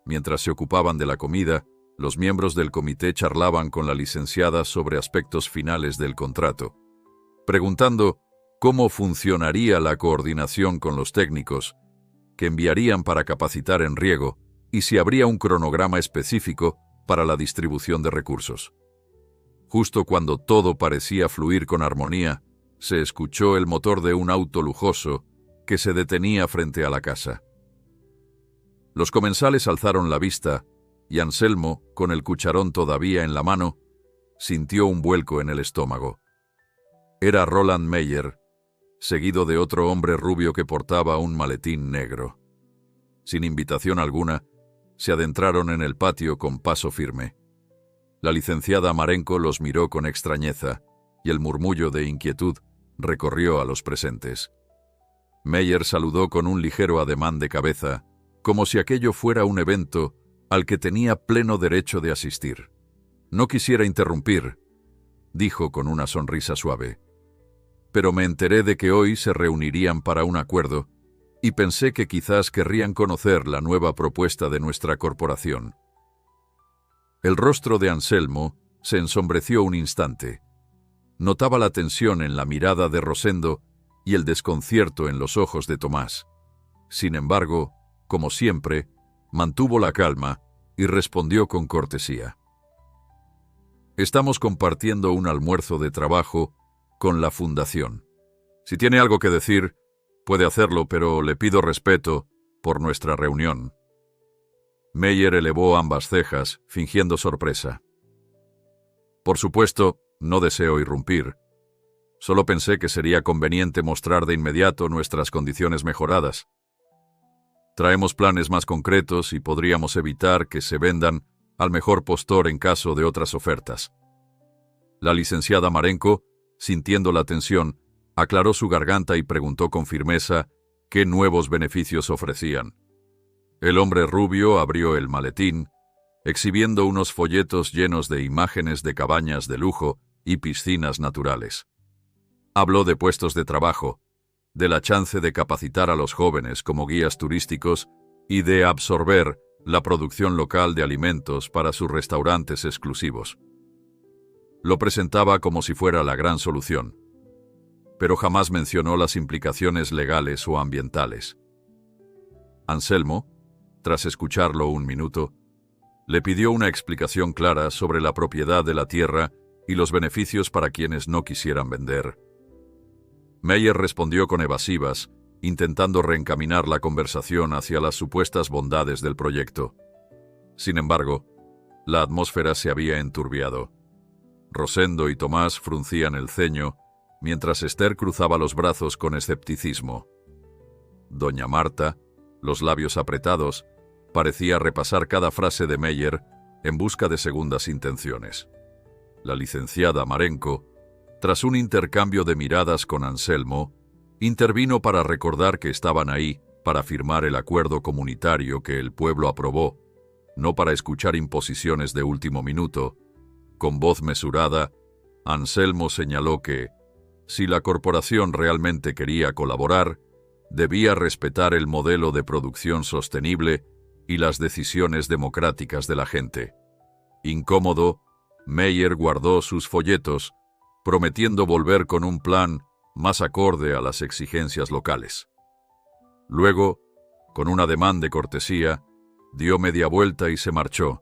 Mientras se ocupaban de la comida, los miembros del comité charlaban con la licenciada sobre aspectos finales del contrato, preguntando cómo funcionaría la coordinación con los técnicos que enviarían para capacitar en riego y si habría un cronograma específico para la distribución de recursos. Justo cuando todo parecía fluir con armonía, se escuchó el motor de un auto lujoso que se detenía frente a la casa. Los comensales alzaron la vista y Anselmo, con el cucharón todavía en la mano, sintió un vuelco en el estómago. Era Roland Meyer, seguido de otro hombre rubio que portaba un maletín negro. Sin invitación alguna, se adentraron en el patio con paso firme. La licenciada Marenco los miró con extrañeza y el murmullo de inquietud recorrió a los presentes. Meyer saludó con un ligero ademán de cabeza, como si aquello fuera un evento al que tenía pleno derecho de asistir. «No quisiera interrumpir», dijo con una sonrisa suave, «pero me enteré de que hoy se reunirían para un acuerdo y pensé que quizás querrían conocer la nueva propuesta de nuestra corporación». El rostro de Anselmo se ensombreció un instante. Notaba la tensión en la mirada de Rosendo y el desconcierto en los ojos de Tomás. Sin embargo, como siempre, mantuvo la calma y respondió con cortesía. «Estamos compartiendo un almuerzo de trabajo con la Fundación. Si tiene algo que decir, puede hacerlo, pero le pido respeto por nuestra reunión». Meyer elevó ambas cejas, fingiendo sorpresa. «Por supuesto, no deseo irrumpir. Solo pensé que sería conveniente mostrar de inmediato nuestras condiciones mejoradas. Traemos planes más concretos y podríamos evitar que se vendan al mejor postor en caso de otras ofertas. La licenciada Marenko, sintiendo la tensión, aclaró su garganta y preguntó con firmeza qué nuevos beneficios ofrecían. El hombre rubio abrió el maletín, exhibiendo unos folletos llenos de imágenes de cabañas de lujo y piscinas naturales. Habló de puestos de trabajo, de la chance de capacitar a los jóvenes como guías turísticos y de absorber la producción local de alimentos para sus restaurantes exclusivos. Lo presentaba como si fuera la gran solución, pero jamás mencionó las implicaciones legales o ambientales. Anselmo, tras escucharlo un minuto, le pidió una explicación clara sobre la propiedad de la tierra y los beneficios para quienes no quisieran vender. Meyer respondió con evasivas, intentando reencaminar la conversación hacia las supuestas bondades del proyecto. Sin embargo, la atmósfera se había enturbiado. Rosendo y Tomás fruncían el ceño, mientras Esther cruzaba los brazos con escepticismo. Doña Marta, los labios apretados, parecía repasar cada frase de Meyer en busca de segundas intenciones. La licenciada Marenko, tras un intercambio de miradas con Anselmo, intervino para recordar que estaban ahí para firmar el acuerdo comunitario que el pueblo aprobó, no para escuchar imposiciones de último minuto. Con voz mesurada, Anselmo señaló que, si la corporación realmente quería colaborar, debía respetar el modelo de producción sostenible y las decisiones democráticas de la gente. Incómodo, Meyer guardó sus folletos, prometiendo volver con un plan más acorde a las exigencias locales. Luego, con un ademán de cortesía, dio media vuelta y se marchó,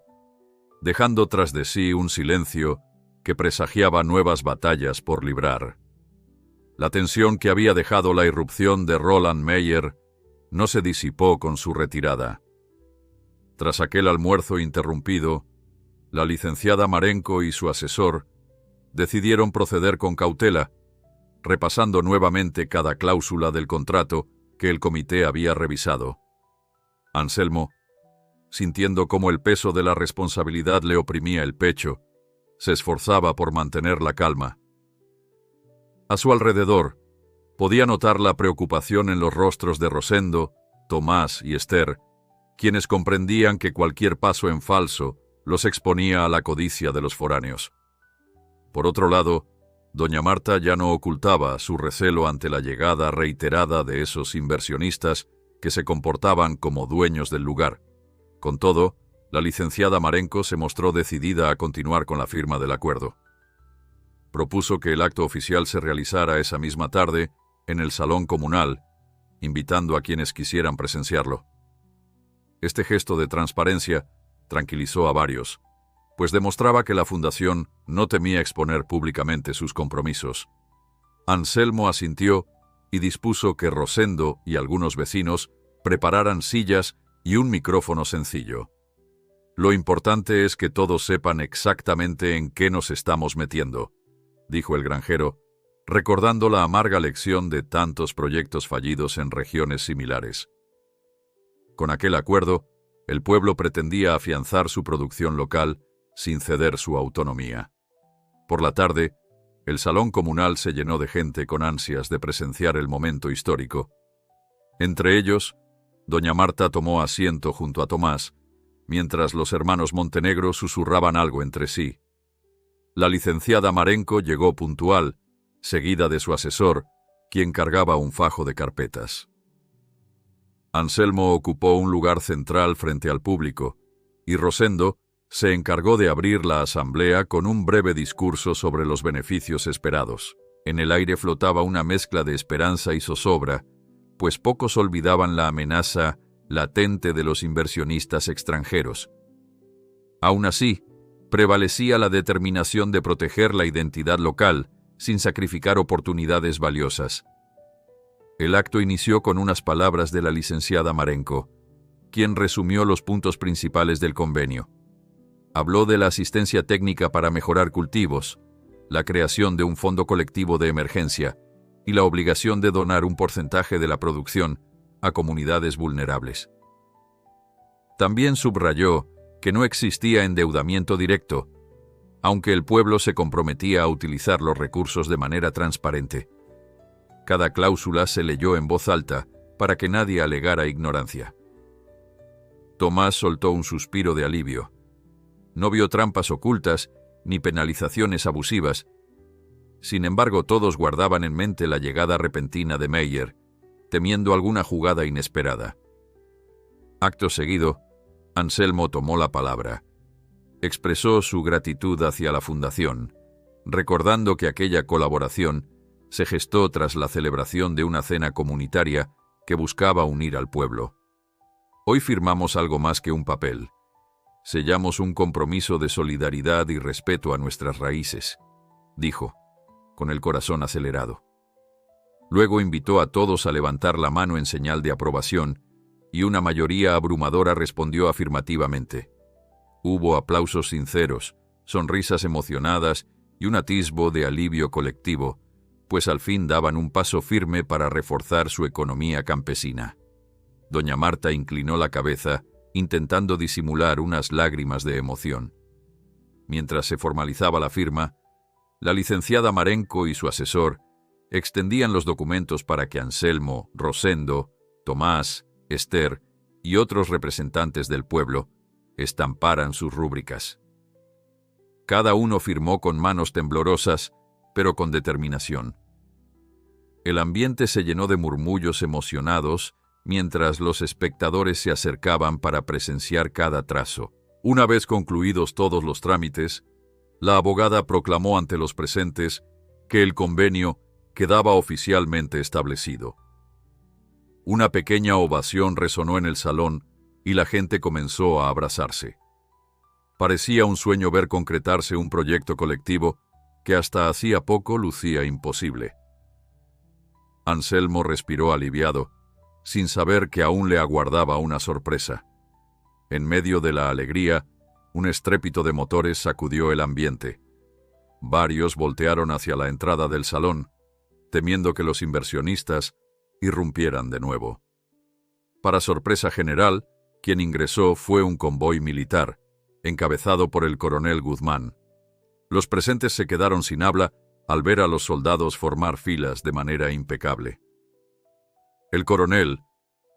dejando tras de sí un silencio que presagiaba nuevas batallas por librar. La tensión que había dejado la irrupción de Roland Meyer no se disipó con su retirada. Tras aquel almuerzo interrumpido, la licenciada Marenko y su asesor decidieron proceder con cautela, repasando nuevamente cada cláusula del contrato que el comité había revisado. Anselmo, sintiendo cómo el peso de la responsabilidad le oprimía el pecho, se esforzaba por mantener la calma. A su alrededor, podía notar la preocupación en los rostros de Rosendo, Tomás y Esther, quienes comprendían que cualquier paso en falso los exponía a la codicia de los foráneos. Por otro lado, doña Marta ya no ocultaba su recelo ante la llegada reiterada de esos inversionistas que se comportaban como dueños del lugar. Con todo, la licenciada Marenko se mostró decidida a continuar con la firma del acuerdo. Propuso que el acto oficial se realizara esa misma tarde en el salón comunal, invitando a quienes quisieran presenciarlo. Este gesto de transparencia tranquilizó a varios, pues demostraba que la fundación no temía exponer públicamente sus compromisos. Anselmo asintió y dispuso que Rosendo y algunos vecinos prepararan sillas y un micrófono sencillo. Lo importante es que todos sepan exactamente en qué nos estamos metiendo, dijo el granjero, recordando la amarga lección de tantos proyectos fallidos en regiones similares. Con aquel acuerdo, el pueblo pretendía afianzar su producción local sin ceder su autonomía. Por la tarde, el salón comunal se llenó de gente con ansias de presenciar el momento histórico. Entre ellos, doña Marta tomó asiento junto a Tomás, mientras los hermanos Montenegro susurraban algo entre sí. La licenciada Marenko llegó puntual, seguida de su asesor, quien cargaba un fajo de carpetas. Anselmo ocupó un lugar central frente al público, y Rosendo se encargó de abrir la asamblea con un breve discurso sobre los beneficios esperados. En el aire flotaba una mezcla de esperanza y zozobra, pues pocos olvidaban la amenaza latente de los inversionistas extranjeros. Aún así, prevalecía la determinación de proteger la identidad local, sin sacrificar oportunidades valiosas. El acto inició con unas palabras de la licenciada Marenko, quien resumió los puntos principales del convenio. Habló de la asistencia técnica para mejorar cultivos, la creación de un fondo colectivo de emergencia y la obligación de donar un porcentaje de la producción a comunidades vulnerables. También subrayó que no existía endeudamiento directo, aunque el pueblo se comprometía a utilizar los recursos de manera transparente. Cada cláusula se leyó en voz alta para que nadie alegara ignorancia. Tomás soltó un suspiro de alivio. No vio trampas ocultas ni penalizaciones abusivas. Sin embargo, todos guardaban en mente la llegada repentina de Meyer, temiendo alguna jugada inesperada. Acto seguido, Anselmo tomó la palabra. Expresó su gratitud hacia la fundación, recordando que aquella colaboración se gestó tras la celebración de una cena comunitaria que buscaba unir al pueblo. Hoy firmamos algo más que un papel. Sellamos un compromiso de solidaridad y respeto a nuestras raíces, dijo, con el corazón acelerado. Luego invitó a todos a levantar la mano en señal de aprobación, y una mayoría abrumadora respondió afirmativamente. Hubo aplausos sinceros, sonrisas emocionadas y un atisbo de alivio colectivo, pues al fin daban un paso firme para reforzar su economía campesina. Doña Marta inclinó la cabeza, intentando disimular unas lágrimas de emoción. Mientras se formalizaba la firma, la licenciada Marenco y su asesor extendían los documentos para que Anselmo, Rosendo, Tomás, Esther y otros representantes del pueblo estamparan sus rúbricas. Cada uno firmó con manos temblorosas, pero con determinación. El ambiente se llenó de murmullos emocionados mientras los espectadores se acercaban para presenciar cada trazo. Una vez concluidos todos los trámites, la abogada proclamó ante los presentes que el convenio quedaba oficialmente establecido. Una pequeña ovación resonó en el salón y la gente comenzó a abrazarse. Parecía un sueño ver concretarse un proyecto colectivo que hasta hacía poco lucía imposible. Anselmo respiró aliviado, sin saber que aún le aguardaba una sorpresa. En medio de la alegría, un estrépito de motores sacudió el ambiente. Varios voltearon hacia la entrada del salón, temiendo que los inversionistas irrumpieran de nuevo. Para sorpresa general, quien ingresó fue un convoy militar, encabezado por el coronel Guzmán. Los presentes se quedaron sin habla al ver a los soldados formar filas de manera impecable. El coronel,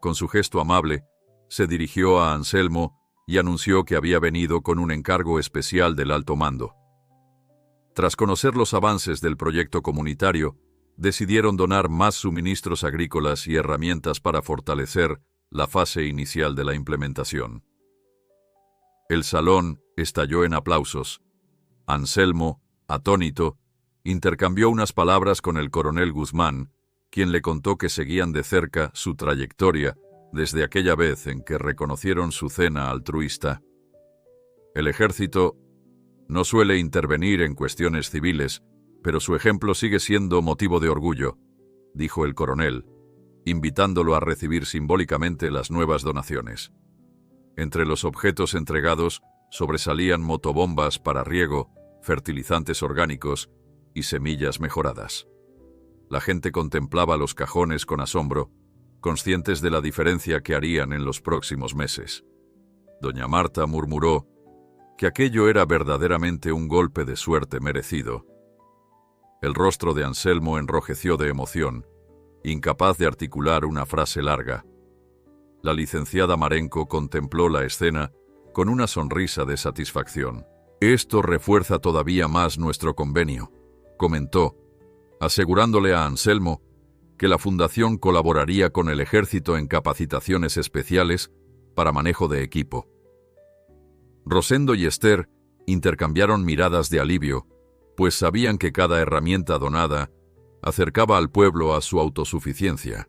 con su gesto amable, se dirigió a Anselmo y anunció que había venido con un encargo especial del alto mando. Tras conocer los avances del proyecto comunitario, decidieron donar más suministros agrícolas y herramientas para fortalecer la fase inicial de la implementación. El salón estalló en aplausos. Anselmo, atónito, intercambió unas palabras con el coronel Guzmán, quien le contó que seguían de cerca su trayectoria desde aquella vez en que reconocieron su cena altruista. El ejército no suele intervenir en cuestiones civiles, pero su ejemplo sigue siendo motivo de orgullo, dijo el coronel, invitándolo a recibir simbólicamente las nuevas donaciones. Entre los objetos entregados sobresalían motobombas para riego, fertilizantes orgánicos y semillas mejoradas. La gente contemplaba los cajones con asombro, conscientes de la diferencia que harían en los próximos meses. Doña Marta murmuró que aquello era verdaderamente un golpe de suerte merecido. El rostro de Anselmo enrojeció de emoción, incapaz de articular una frase larga. La licenciada Marenco contempló la escena con una sonrisa de satisfacción. «Esto refuerza todavía más nuestro convenio», comentó, asegurándole a Anselmo que la fundación colaboraría con el ejército en capacitaciones especiales para manejo de equipo. Rosendo y Esther intercambiaron miradas de alivio, pues sabían que cada herramienta donada acercaba al pueblo a su autosuficiencia.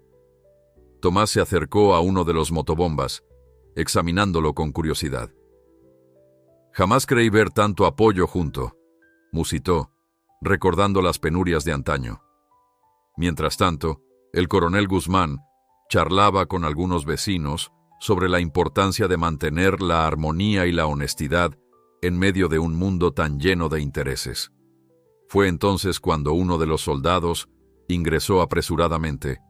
Tomás se acercó a uno de los motobombas, examinándolo con curiosidad. «Jamás creí ver tanto apoyo junto», musitó, recordando las penurias de antaño. Mientras tanto, el coronel Guzmán charlaba con algunos vecinos sobre la importancia de mantener la armonía y la honestidad en medio de un mundo tan lleno de intereses. Fue entonces cuando uno de los soldados ingresó apresuradamente,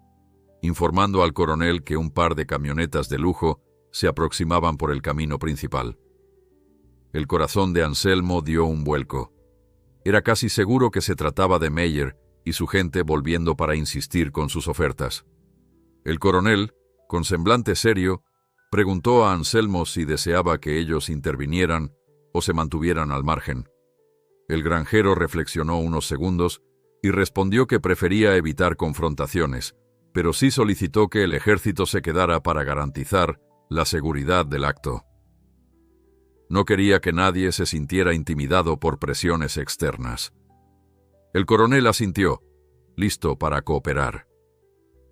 informando al coronel que un par de camionetas de lujo se aproximaban por el camino principal. El corazón de Anselmo dio un vuelco. Era casi seguro que se trataba de Meyer y su gente volviendo para insistir con sus ofertas. El coronel, con semblante serio, preguntó a Anselmo si deseaba que ellos intervinieran o se mantuvieran al margen. El granjero reflexionó unos segundos y respondió que prefería evitar confrontaciones, pero sí solicitó que el ejército se quedara para garantizar la seguridad del acto. No quería que nadie se sintiera intimidado por presiones externas. El coronel asintió, listo para cooperar.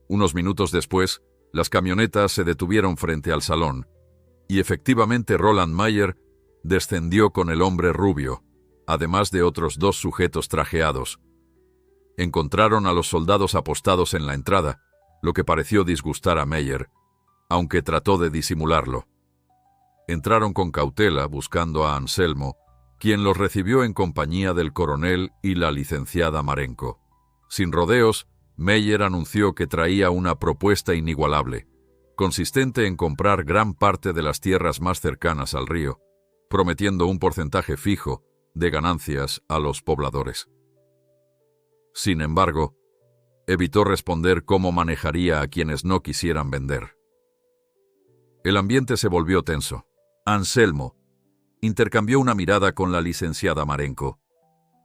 Unos minutos después, las camionetas se detuvieron frente al salón, y efectivamente Roland Mayer descendió con el hombre rubio, además de otros 2 sujetos trajeados. Encontraron a los soldados apostados en la entrada, lo que pareció disgustar a Meyer, aunque trató de disimularlo. Entraron con cautela buscando a Anselmo, quien los recibió en compañía del coronel y la licenciada Marenco. Sin rodeos, Meyer anunció que traía una propuesta inigualable, consistente en comprar gran parte de las tierras más cercanas al río, prometiendo un porcentaje fijo de ganancias a los pobladores. Sin embargo, evitó responder cómo manejaría a quienes no quisieran vender. El ambiente se volvió tenso. Anselmo intercambió una mirada con la licenciada Marenco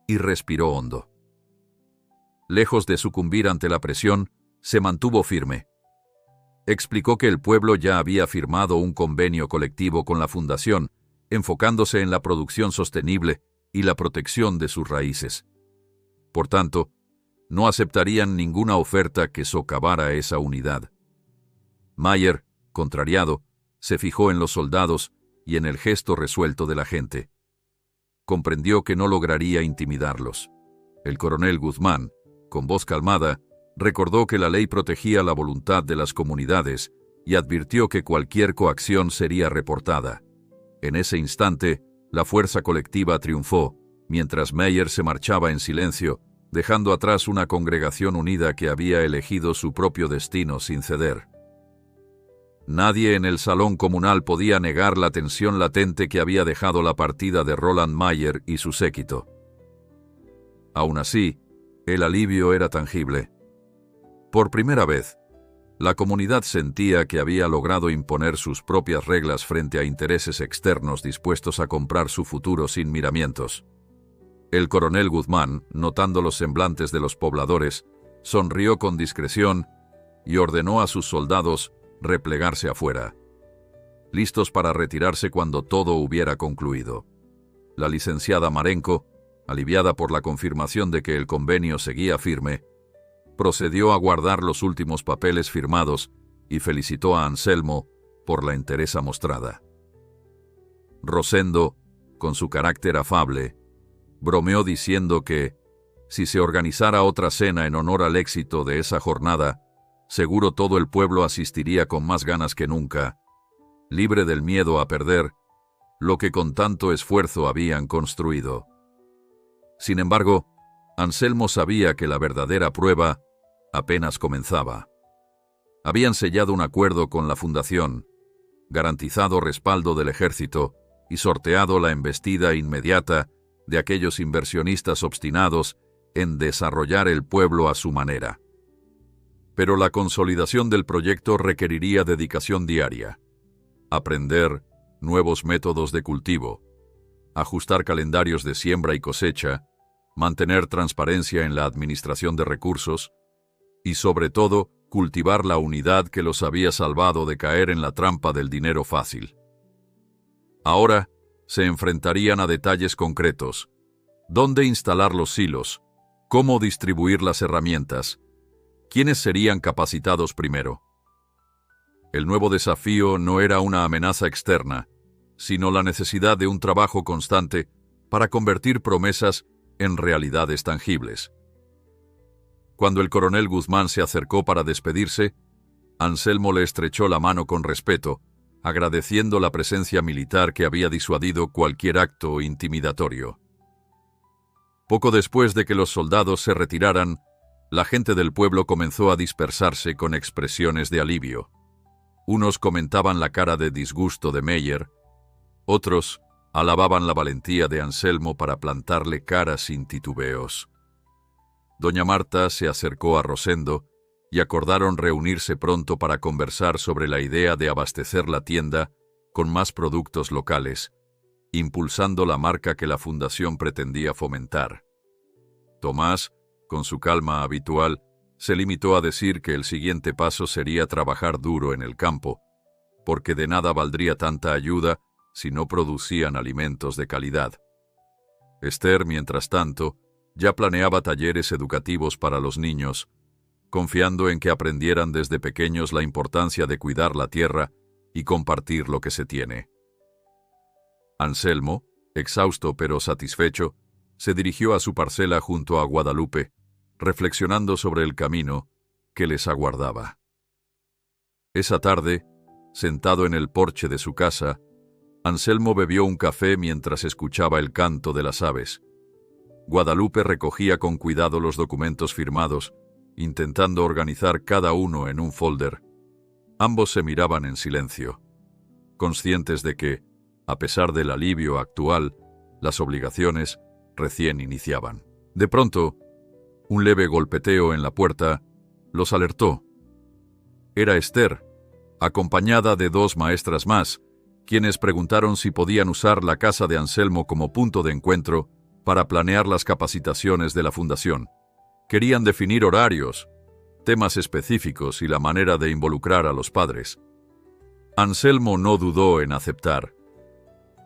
y respiró hondo. Lejos de sucumbir ante la presión, se mantuvo firme. Explicó que el pueblo ya había firmado un convenio colectivo con la fundación, enfocándose en la producción sostenible y la protección de sus raíces. Por tanto, no aceptarían ninguna oferta que socavara esa unidad. Mayer, contrariado, se fijó en los soldados y en el gesto resuelto de la gente. Comprendió que no lograría intimidarlos. El coronel Guzmán, con voz calmada, recordó que la ley protegía la voluntad de las comunidades y advirtió que cualquier coacción sería reportada. En ese instante, la fuerza colectiva triunfó, mientras Meyer se marchaba en silencio, dejando atrás una congregación unida que había elegido su propio destino sin ceder. Nadie en el salón comunal podía negar la tensión latente que había dejado la partida de Roland Mayer y su séquito. Aún así, el alivio era tangible. Por primera vez, la comunidad sentía que había logrado imponer sus propias reglas frente a intereses externos dispuestos a comprar su futuro sin miramientos. El coronel Guzmán, notando los semblantes de los pobladores, sonrió con discreción y ordenó a sus soldados replegarse afuera, listos para retirarse cuando todo hubiera concluido. La licenciada Marenco, aliviada por la confirmación de que el convenio seguía firme, procedió a guardar los últimos papeles firmados y felicitó a Anselmo por la entereza mostrada. Rosendo, con su carácter afable, bromeó diciendo que, si se organizara otra cena en honor al éxito de esa jornada, seguro todo el pueblo asistiría con más ganas que nunca, libre del miedo a perder lo que con tanto esfuerzo habían construido. Sin embargo, Anselmo sabía que la verdadera prueba apenas comenzaba. Habían sellado un acuerdo con la fundación, garantizado respaldo del ejército y sorteado la embestida inmediata de aquellos inversionistas obstinados en desarrollar el pueblo a su manera. Pero la consolidación del proyecto requeriría dedicación diaria, aprender nuevos métodos de cultivo, ajustar calendarios de siembra y cosecha, mantener transparencia en la administración de recursos y, sobre todo, cultivar la unidad que los había salvado de caer en la trampa del dinero fácil. Ahora se enfrentarían a detalles concretos: dónde instalar los silos, cómo distribuir las herramientas, quiénes serían capacitados primero. El nuevo desafío no era una amenaza externa, sino la necesidad de un trabajo constante para convertir promesas en realidades tangibles. Cuando el coronel Guzmán se acercó para despedirse, Anselmo le estrechó la mano con respeto, agradeciendo la presencia militar que había disuadido cualquier acto intimidatorio. Poco después de que los soldados se retiraran, la gente del pueblo comenzó a dispersarse con expresiones de alivio. Unos comentaban la cara de disgusto de Meyer, otros alababan la valentía de Anselmo para plantarle cara sin titubeos. Doña Marta se acercó a Rosendo y acordaron reunirse pronto para conversar sobre la idea de abastecer la tienda con más productos locales, impulsando la marca que la fundación pretendía fomentar. Tomás, con su calma habitual, se limitó a decir que el siguiente paso sería trabajar duro en el campo, porque de nada valdría tanta ayuda si no producían alimentos de calidad. Esther, mientras tanto, ya planeaba talleres educativos para los niños, confiando en que aprendieran desde pequeños la importancia de cuidar la tierra y compartir lo que se tiene. Anselmo, exhausto pero satisfecho, se dirigió a su parcela junto a Guadalupe, reflexionando sobre el camino que les aguardaba. Esa tarde, sentado en el porche de su casa, Anselmo bebió un café mientras escuchaba el canto de las aves. Guadalupe recogía con cuidado los documentos firmados, intentando organizar cada uno en un folder. Ambos se miraban en silencio, conscientes de que, a pesar del alivio actual, las obligaciones recién iniciaban. De pronto, un leve golpeteo en la puerta los alertó. Era Esther, acompañada de 2 maestras más, quienes preguntaron si podían usar la casa de Anselmo como punto de encuentro para planear las capacitaciones de la fundación. Querían definir horarios, temas específicos y la manera de involucrar a los padres. Anselmo no dudó en aceptar.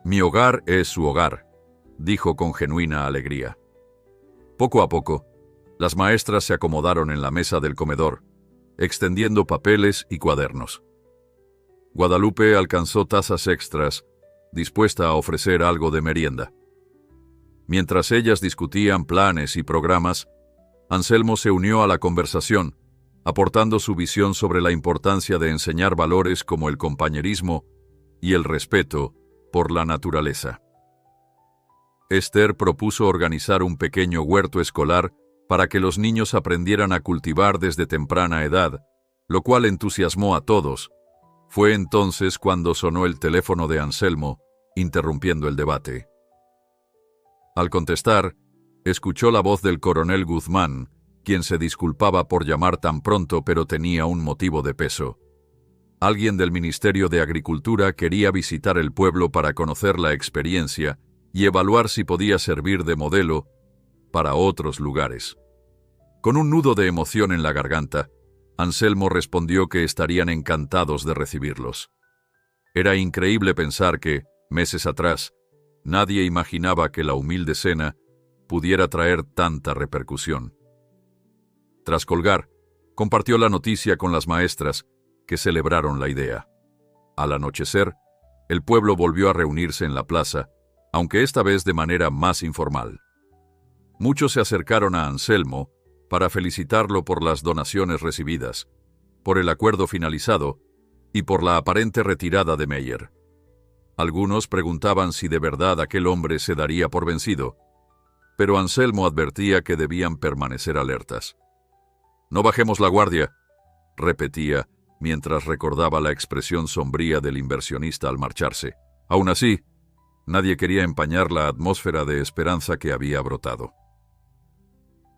«Mi hogar es su hogar», dijo con genuina alegría. Poco a poco, las maestras se acomodaron en la mesa del comedor, extendiendo papeles y cuadernos. Guadalupe alcanzó tazas extras, dispuesta a ofrecer algo de merienda. Mientras ellas discutían planes y programas, Anselmo se unió a la conversación, aportando su visión sobre la importancia de enseñar valores como el compañerismo y el respeto por la naturaleza. Esther propuso organizar un pequeño huerto escolar para que los niños aprendieran a cultivar desde temprana edad, lo cual entusiasmó a todos. Fue entonces cuando sonó el teléfono de Anselmo, interrumpiendo el debate. Al contestar, escuchó la voz del coronel Guzmán, quien se disculpaba por llamar tan pronto, pero tenía un motivo de peso. Alguien del Ministerio de Agricultura quería visitar el pueblo para conocer la experiencia y evaluar si podía servir de modelo para otros lugares. Con un nudo de emoción en la garganta, Anselmo respondió que estarían encantados de recibirlos. Era increíble pensar que, meses atrás, nadie imaginaba que la humilde cena pudiera traer tanta repercusión. Tras colgar, compartió la noticia con las maestras, que celebraron la idea. Al anochecer, el pueblo volvió a reunirse en la plaza, aunque esta vez de manera más informal. Muchos se acercaron a Anselmo para felicitarlo por las donaciones recibidas, por el acuerdo finalizado y por la aparente retirada de Meyer. Algunos preguntaban si de verdad aquel hombre se daría por vencido, pero Anselmo advertía que debían permanecer alertas. «No bajemos la guardia», repetía, mientras recordaba la expresión sombría del inversionista al marcharse. Aún así, nadie quería empañar la atmósfera de esperanza que había brotado.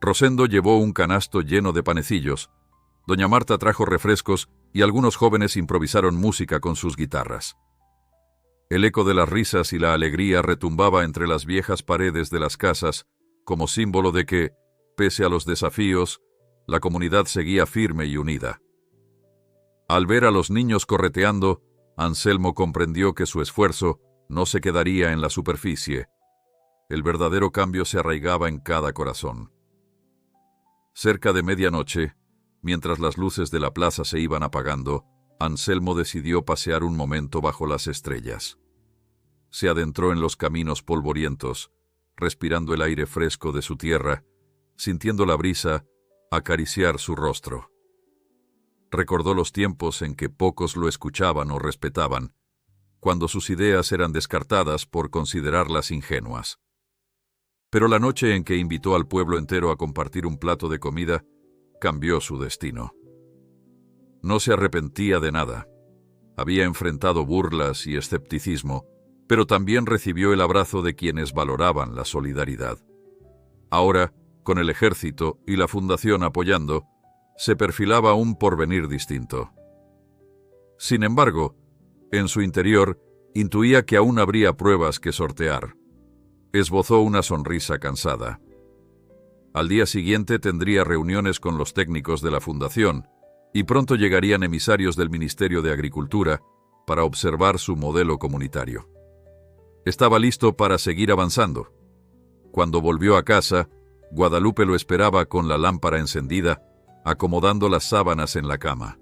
Rosendo llevó un canasto lleno de panecillos, doña Marta trajo refrescos y algunos jóvenes improvisaron música con sus guitarras. El eco de las risas y la alegría retumbaba entre las viejas paredes de las casas como símbolo de que, pese a los desafíos, la comunidad seguía firme y unida. Al ver a los niños correteando, Anselmo comprendió que su esfuerzo no se quedaría en la superficie. El verdadero cambio se arraigaba en cada corazón. Cerca de medianoche, mientras las luces de la plaza se iban apagando, Anselmo decidió pasear un momento bajo las estrellas. Se adentró en los caminos polvorientos, respirando el aire fresco de su tierra, sintiendo la brisa acariciar su rostro. Recordó los tiempos en que pocos lo escuchaban o respetaban, cuando sus ideas eran descartadas por considerarlas ingenuas. Pero la noche en que invitó al pueblo entero a compartir un plato de comida cambió su destino. No se arrepentía de nada. Había enfrentado burlas y escepticismo, pero también recibió el abrazo de quienes valoraban la solidaridad. Ahora, con el ejército y la fundación apoyando, se perfilaba un porvenir distinto. Sin embargo, en su interior, intuía que aún habría pruebas que sortear. Esbozó una sonrisa cansada. Al día siguiente tendría reuniones con los técnicos de la fundación y pronto llegarían emisarios del Ministerio de Agricultura para observar su modelo comunitario. Estaba listo para seguir avanzando. Cuando volvió a casa, Guadalupe lo esperaba con la lámpara encendida, acomodando las sábanas en la cama.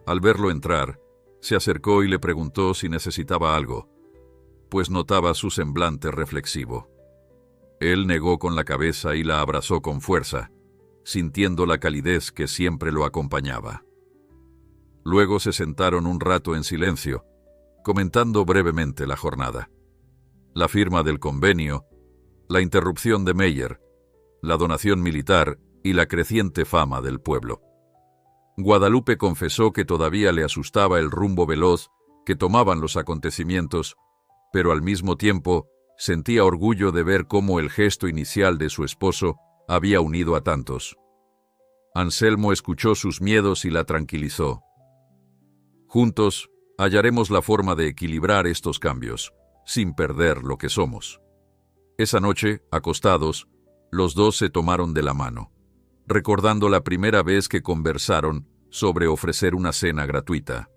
Al verlo entrar, se acercó y le preguntó si necesitaba algo, pues notaba su semblante reflexivo. Él negó con la cabeza y la abrazó con fuerza, sintiendo la calidez que siempre lo acompañaba. Luego se sentaron un rato en silencio, comentando brevemente la jornada. La firma del convenio, la interrupción de Meyer, la donación militar y la creciente fama del pueblo. Guadalupe confesó que todavía le asustaba el rumbo veloz que tomaban los acontecimientos, pero al mismo tiempo sentía orgullo de ver cómo el gesto inicial de su esposo había unido a tantos. Anselmo escuchó sus miedos y la tranquilizó. Juntos hallaremos la forma de equilibrar estos cambios, sin perder lo que somos. Esa noche, acostados, los dos se tomaron de la mano, recordando la primera vez que conversaron sobre ofrecer una cena gratuita.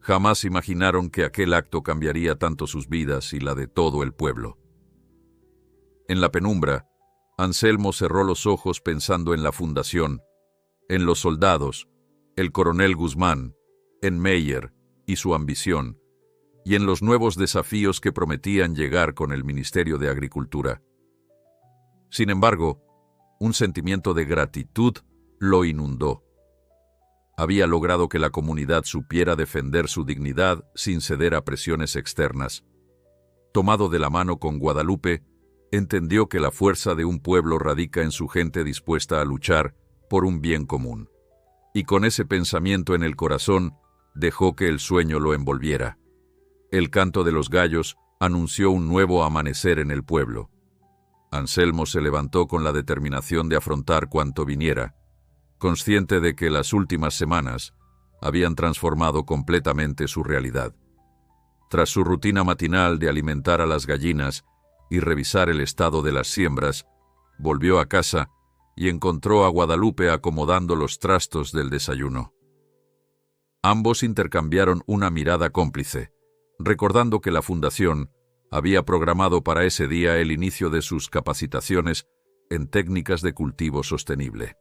Jamás imaginaron que aquel acto cambiaría tanto sus vidas y la de todo el pueblo. En la penumbra, Anselmo cerró los ojos pensando en la fundación, en los soldados, el coronel Guzmán, en Meyer y su ambición, y en los nuevos desafíos que prometían llegar con el Ministerio de Agricultura. Sin embargo, un sentimiento de gratitud lo inundó. Había logrado que la comunidad supiera defender su dignidad sin ceder a presiones externas. Tomado de la mano con Guadalupe, entendió que la fuerza de un pueblo radica en su gente dispuesta a luchar por un bien común. Y con ese pensamiento en el corazón, dejó que el sueño lo envolviera. El canto de los gallos anunció un nuevo amanecer en el pueblo. Anselmo se levantó con la determinación de afrontar cuanto viniera, consciente de que las últimas semanas habían transformado completamente su realidad. Tras su rutina matinal de alimentar a las gallinas y revisar el estado de las siembras, volvió a casa y encontró a Guadalupe acomodando los trastos del desayuno. Ambos intercambiaron una mirada cómplice, recordando que la fundación había programado para ese día el inicio de sus capacitaciones en técnicas de cultivo sostenible.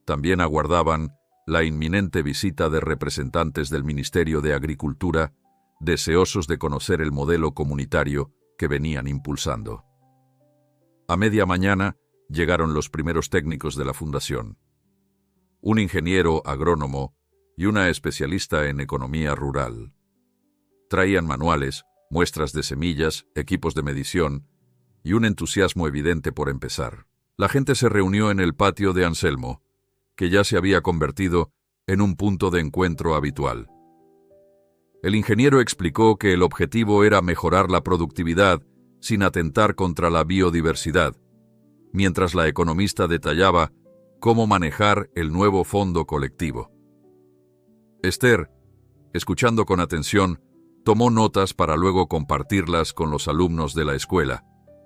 También aguardaban la inminente visita de representantes del Ministerio de Agricultura, deseosos de conocer el modelo comunitario que venían impulsando. A media mañana llegaron los primeros técnicos de la fundación. Un ingeniero agrónomo y una especialista en economía rural. Traían manuales, muestras de semillas, equipos de medición y un entusiasmo evidente por empezar. La gente se reunió en el patio de Anselmo, que ya se había convertido en un punto de encuentro habitual. El ingeniero explicó que el objetivo era mejorar la productividad sin atentar contra la biodiversidad, mientras la economista detallaba cómo manejar el nuevo fondo colectivo. Esther, escuchando con atención, tomó notas para luego compartirlas con los alumnos de la escuela,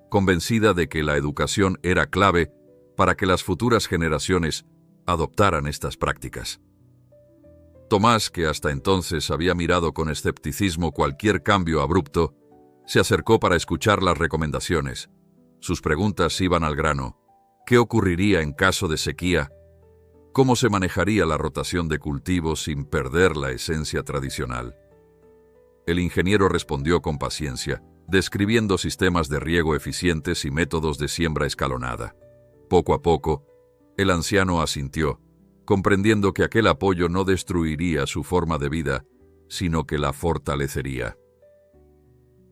convencida de que la educación era clave para que las futuras generaciones adoptaran estas prácticas. Tomás, que hasta entonces había mirado con escepticismo cualquier cambio abrupto, se acercó para escuchar las recomendaciones. Sus preguntas iban al grano. ¿Qué ocurriría en caso de sequía? ¿Cómo se manejaría la rotación de cultivos sin perder la esencia tradicional? El ingeniero respondió con paciencia, describiendo sistemas de riego eficientes y métodos de siembra escalonada. Poco a poco, el anciano asintió, comprendiendo que aquel apoyo no destruiría su forma de vida, sino que la fortalecería.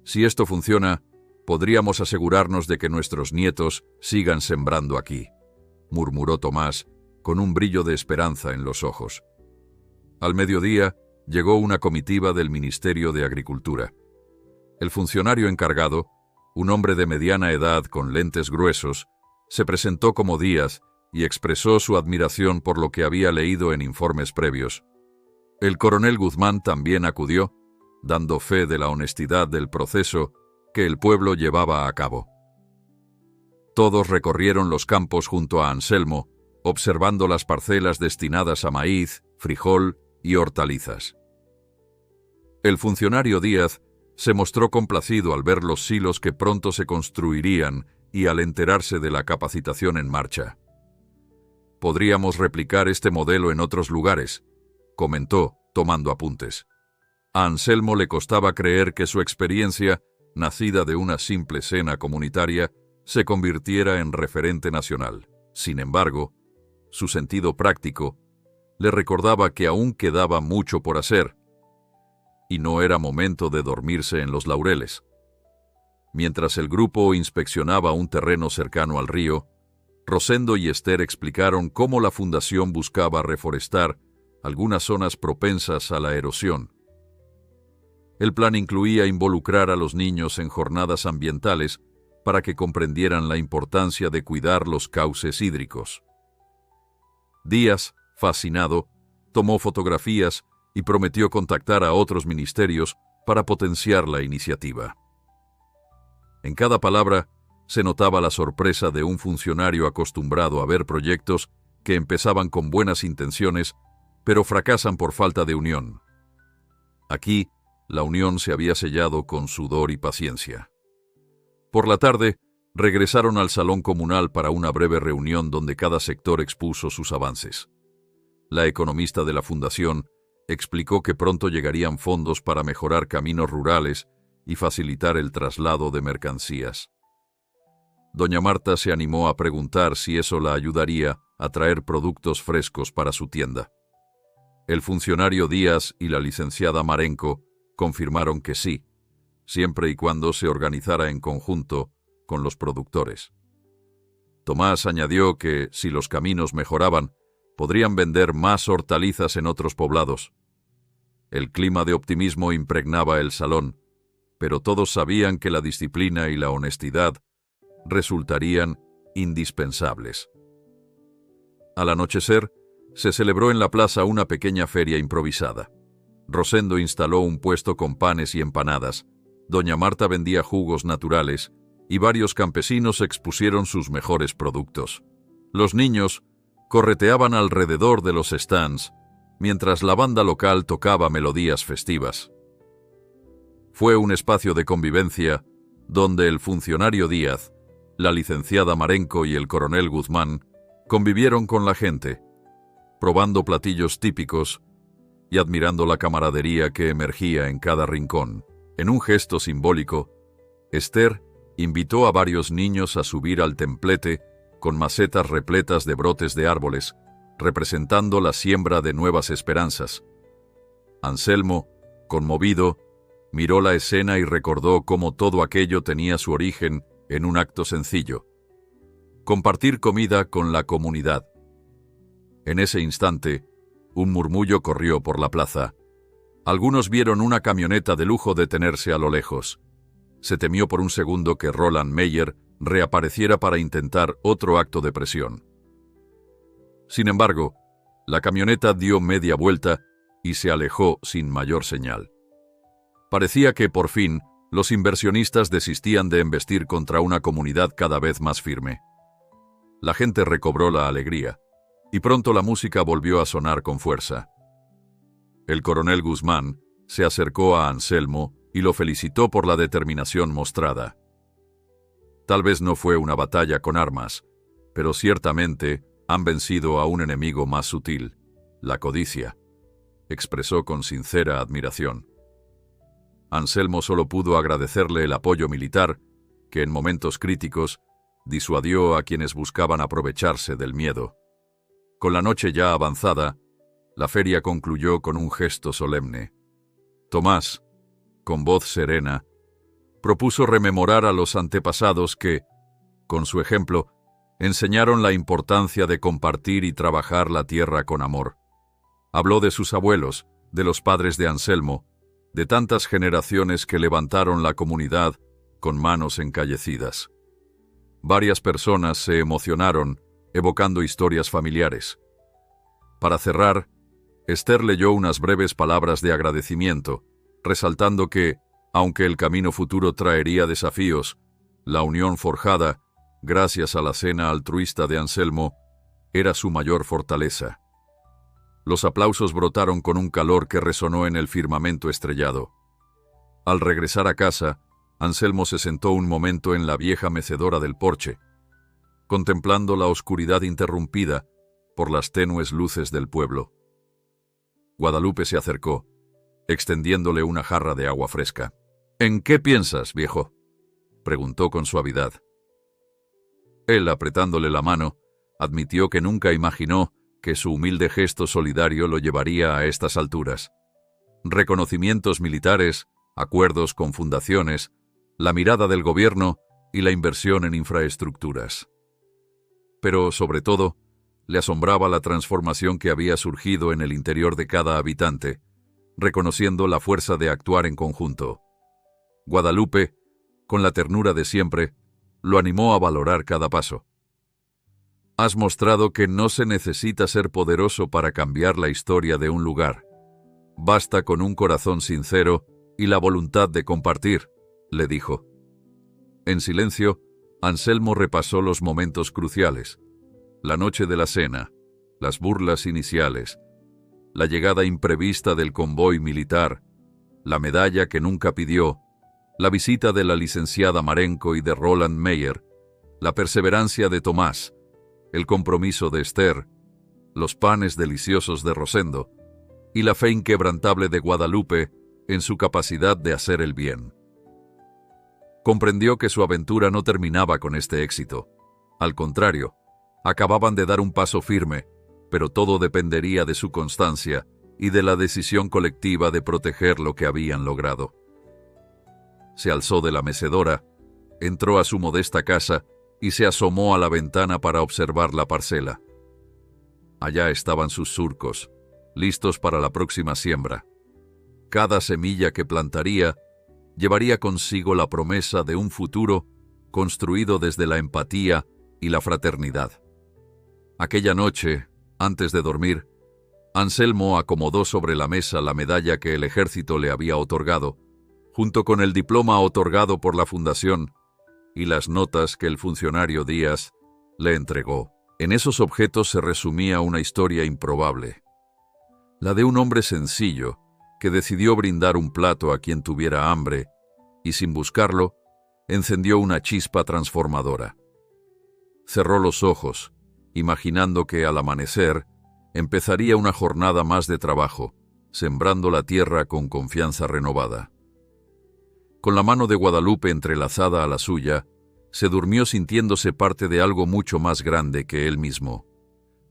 Si esto funciona, podríamos asegurarnos de que nuestros nietos sigan sembrando aquí, murmuró Tomás, con un brillo de esperanza en los ojos. Al mediodía, llegó una comitiva del Ministerio de Agricultura. El funcionario encargado, un hombre de mediana edad con lentes gruesos, se presentó como Díaz y expresó su admiración por lo que había leído en informes previos. El coronel Guzmán también acudió, dando fe de la honestidad del proceso que el pueblo llevaba a cabo. Todos recorrieron los campos junto a Anselmo, observando las parcelas destinadas a maíz, frijol y hortalizas. El funcionario Díaz se mostró complacido al ver los silos que pronto se construirían y al enterarse de la capacitación en marcha. «Podríamos replicar este modelo en otros lugares», comentó, tomando apuntes. A Anselmo le costaba creer que su experiencia, nacida de una simple cena comunitaria, se convirtiera en referente nacional. Sin embargo, su sentido práctico le recordaba que aún quedaba mucho por hacer, y no era momento de dormirse en los laureles. Mientras el grupo inspeccionaba un terreno cercano al río, Rosendo y Esther explicaron cómo la fundación buscaba reforestar algunas zonas propensas a la erosión. El plan incluía involucrar a los niños en jornadas ambientales para que comprendieran la importancia de cuidar los cauces hídricos. Díaz, fascinado, tomó fotografías y prometió contactar a otros ministerios para potenciar la iniciativa. En cada palabra se notaba la sorpresa de un funcionario acostumbrado a ver proyectos que empezaban con buenas intenciones, pero fracasan por falta de unión. Aquí, la unión se había sellado con sudor y paciencia. Por la tarde, regresaron al salón comunal para una breve reunión donde cada sector expuso sus avances. La economista de la fundación explicó que pronto llegarían fondos para mejorar caminos rurales y facilitar el traslado de mercancías. Doña Marta se animó a preguntar si eso la ayudaría a traer productos frescos para su tienda. El funcionario Díaz y la licenciada Marenco confirmaron que sí, siempre y cuando se organizara en conjunto con los productores. Tomás añadió que, si los caminos mejoraban, podrían vender más hortalizas en otros poblados. El clima de optimismo impregnaba el salón, pero todos sabían que la disciplina y la honestidad resultarían indispensables. Al anochecer, se celebró en la plaza una pequeña feria improvisada. Rosendo instaló un puesto con panes y empanadas, doña Marta vendía jugos naturales y varios campesinos expusieron sus mejores productos. Los niños correteaban alrededor de los stands, mientras la banda local tocaba melodías festivas. Fue un espacio de convivencia donde el funcionario Díaz, la licenciada Marenco y el coronel Guzmán convivieron con la gente, probando platillos típicos y admirando la camaradería que emergía en cada rincón. En un gesto simbólico, Esther invitó a varios niños a subir al templete con macetas repletas de brotes de árboles, representando la siembra de nuevas esperanzas. Anselmo, conmovido, miró la escena y recordó cómo todo aquello tenía su origen en un acto sencillo: compartir comida con la comunidad. En ese instante, un murmullo corrió por la plaza. Algunos vieron una camioneta de lujo detenerse a lo lejos. Se temió por un segundo que Roland Meyer reapareciera para intentar otro acto de presión. Sin embargo, la camioneta dio media vuelta y se alejó sin mayor señal. Parecía que, por fin, los inversionistas desistían de embestir contra una comunidad cada vez más firme. La gente recobró la alegría, y pronto la música volvió a sonar con fuerza. El coronel Guzmán se acercó a Anselmo y lo felicitó por la determinación mostrada. Tal vez no fue una batalla con armas, pero ciertamente han vencido a un enemigo más sutil, la codicia, expresó con sincera admiración. Anselmo solo pudo agradecerle el apoyo militar, que en momentos críticos disuadió a quienes buscaban aprovecharse del miedo. Con la noche ya avanzada, la feria concluyó con un gesto solemne. Tomás, con voz serena, propuso rememorar a los antepasados que, con su ejemplo, enseñaron la importancia de compartir y trabajar la tierra con amor. Habló de sus abuelos, de los padres de Anselmo, de tantas generaciones que levantaron la comunidad con manos encallecidas. Varias personas se emocionaron evocando historias familiares. Para cerrar, Esther leyó unas breves palabras de agradecimiento, resaltando que, aunque el camino futuro traería desafíos, la unión forjada, gracias a la cena altruista de Anselmo, era su mayor fortaleza. Los aplausos brotaron con un calor que resonó en el firmamento estrellado. Al regresar a casa, Anselmo se sentó un momento en la vieja mecedora del porche, contemplando la oscuridad interrumpida por las tenues luces del pueblo. Guadalupe se acercó, extendiéndole una jarra de agua fresca. «¿En qué piensas, viejo?», preguntó con suavidad. Él, apretándole la mano, admitió que nunca imaginó que su humilde gesto solidario lo llevaría a estas alturas. Reconocimientos militares, acuerdos con fundaciones, la mirada del gobierno y la inversión en infraestructuras. Pero, sobre todo, le asombraba la transformación que había surgido en el interior de cada habitante, reconociendo la fuerza de actuar en conjunto. Guadalupe, con la ternura de siempre, lo animó a valorar cada paso. «Has mostrado que no se necesita ser poderoso para cambiar la historia de un lugar. Basta con un corazón sincero y la voluntad de compartir», le dijo. En silencio, Anselmo repasó los momentos cruciales: la noche de la cena, las burlas iniciales, la llegada imprevista del convoy militar, la medalla que nunca pidió, la visita de la licenciada Marenco y de Roland Meyer, la perseverancia de Tomás, el compromiso de Esther, los panes deliciosos de Rosendo y la fe inquebrantable de Guadalupe en su capacidad de hacer el bien. Comprendió que su aventura no terminaba con este éxito. Al contrario, acababan de dar un paso firme, pero todo dependería de su constancia y de la decisión colectiva de proteger lo que habían logrado. Se alzó de la mecedora, entró a su modesta casa y se asomó a la ventana para observar la parcela. Allá estaban sus surcos, listos para la próxima siembra. Cada semilla que plantaría llevaría consigo la promesa de un futuro construido desde la empatía y la fraternidad. Aquella noche, antes de dormir, Anselmo acomodó sobre la mesa la medalla que el ejército le había otorgado, junto con el diploma otorgado por la fundación y las notas que el funcionario Díaz le entregó. En esos objetos se resumía una historia improbable, la de un hombre sencillo que decidió brindar un plato a quien tuviera hambre y, sin buscarlo, encendió una chispa transformadora. Cerró los ojos, imaginando que al amanecer empezaría una jornada más de trabajo, sembrando la tierra con confianza renovada. Con la mano de Guadalupe entrelazada a la suya, se durmió sintiéndose parte de algo mucho más grande que él mismo,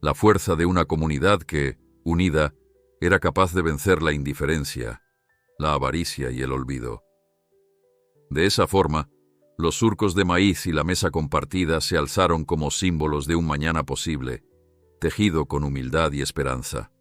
la fuerza de una comunidad que, unida, era capaz de vencer la indiferencia, la avaricia y el olvido. De esa forma, los surcos de maíz y la mesa compartida se alzaron como símbolos de un mañana posible, tejido con humildad y esperanza.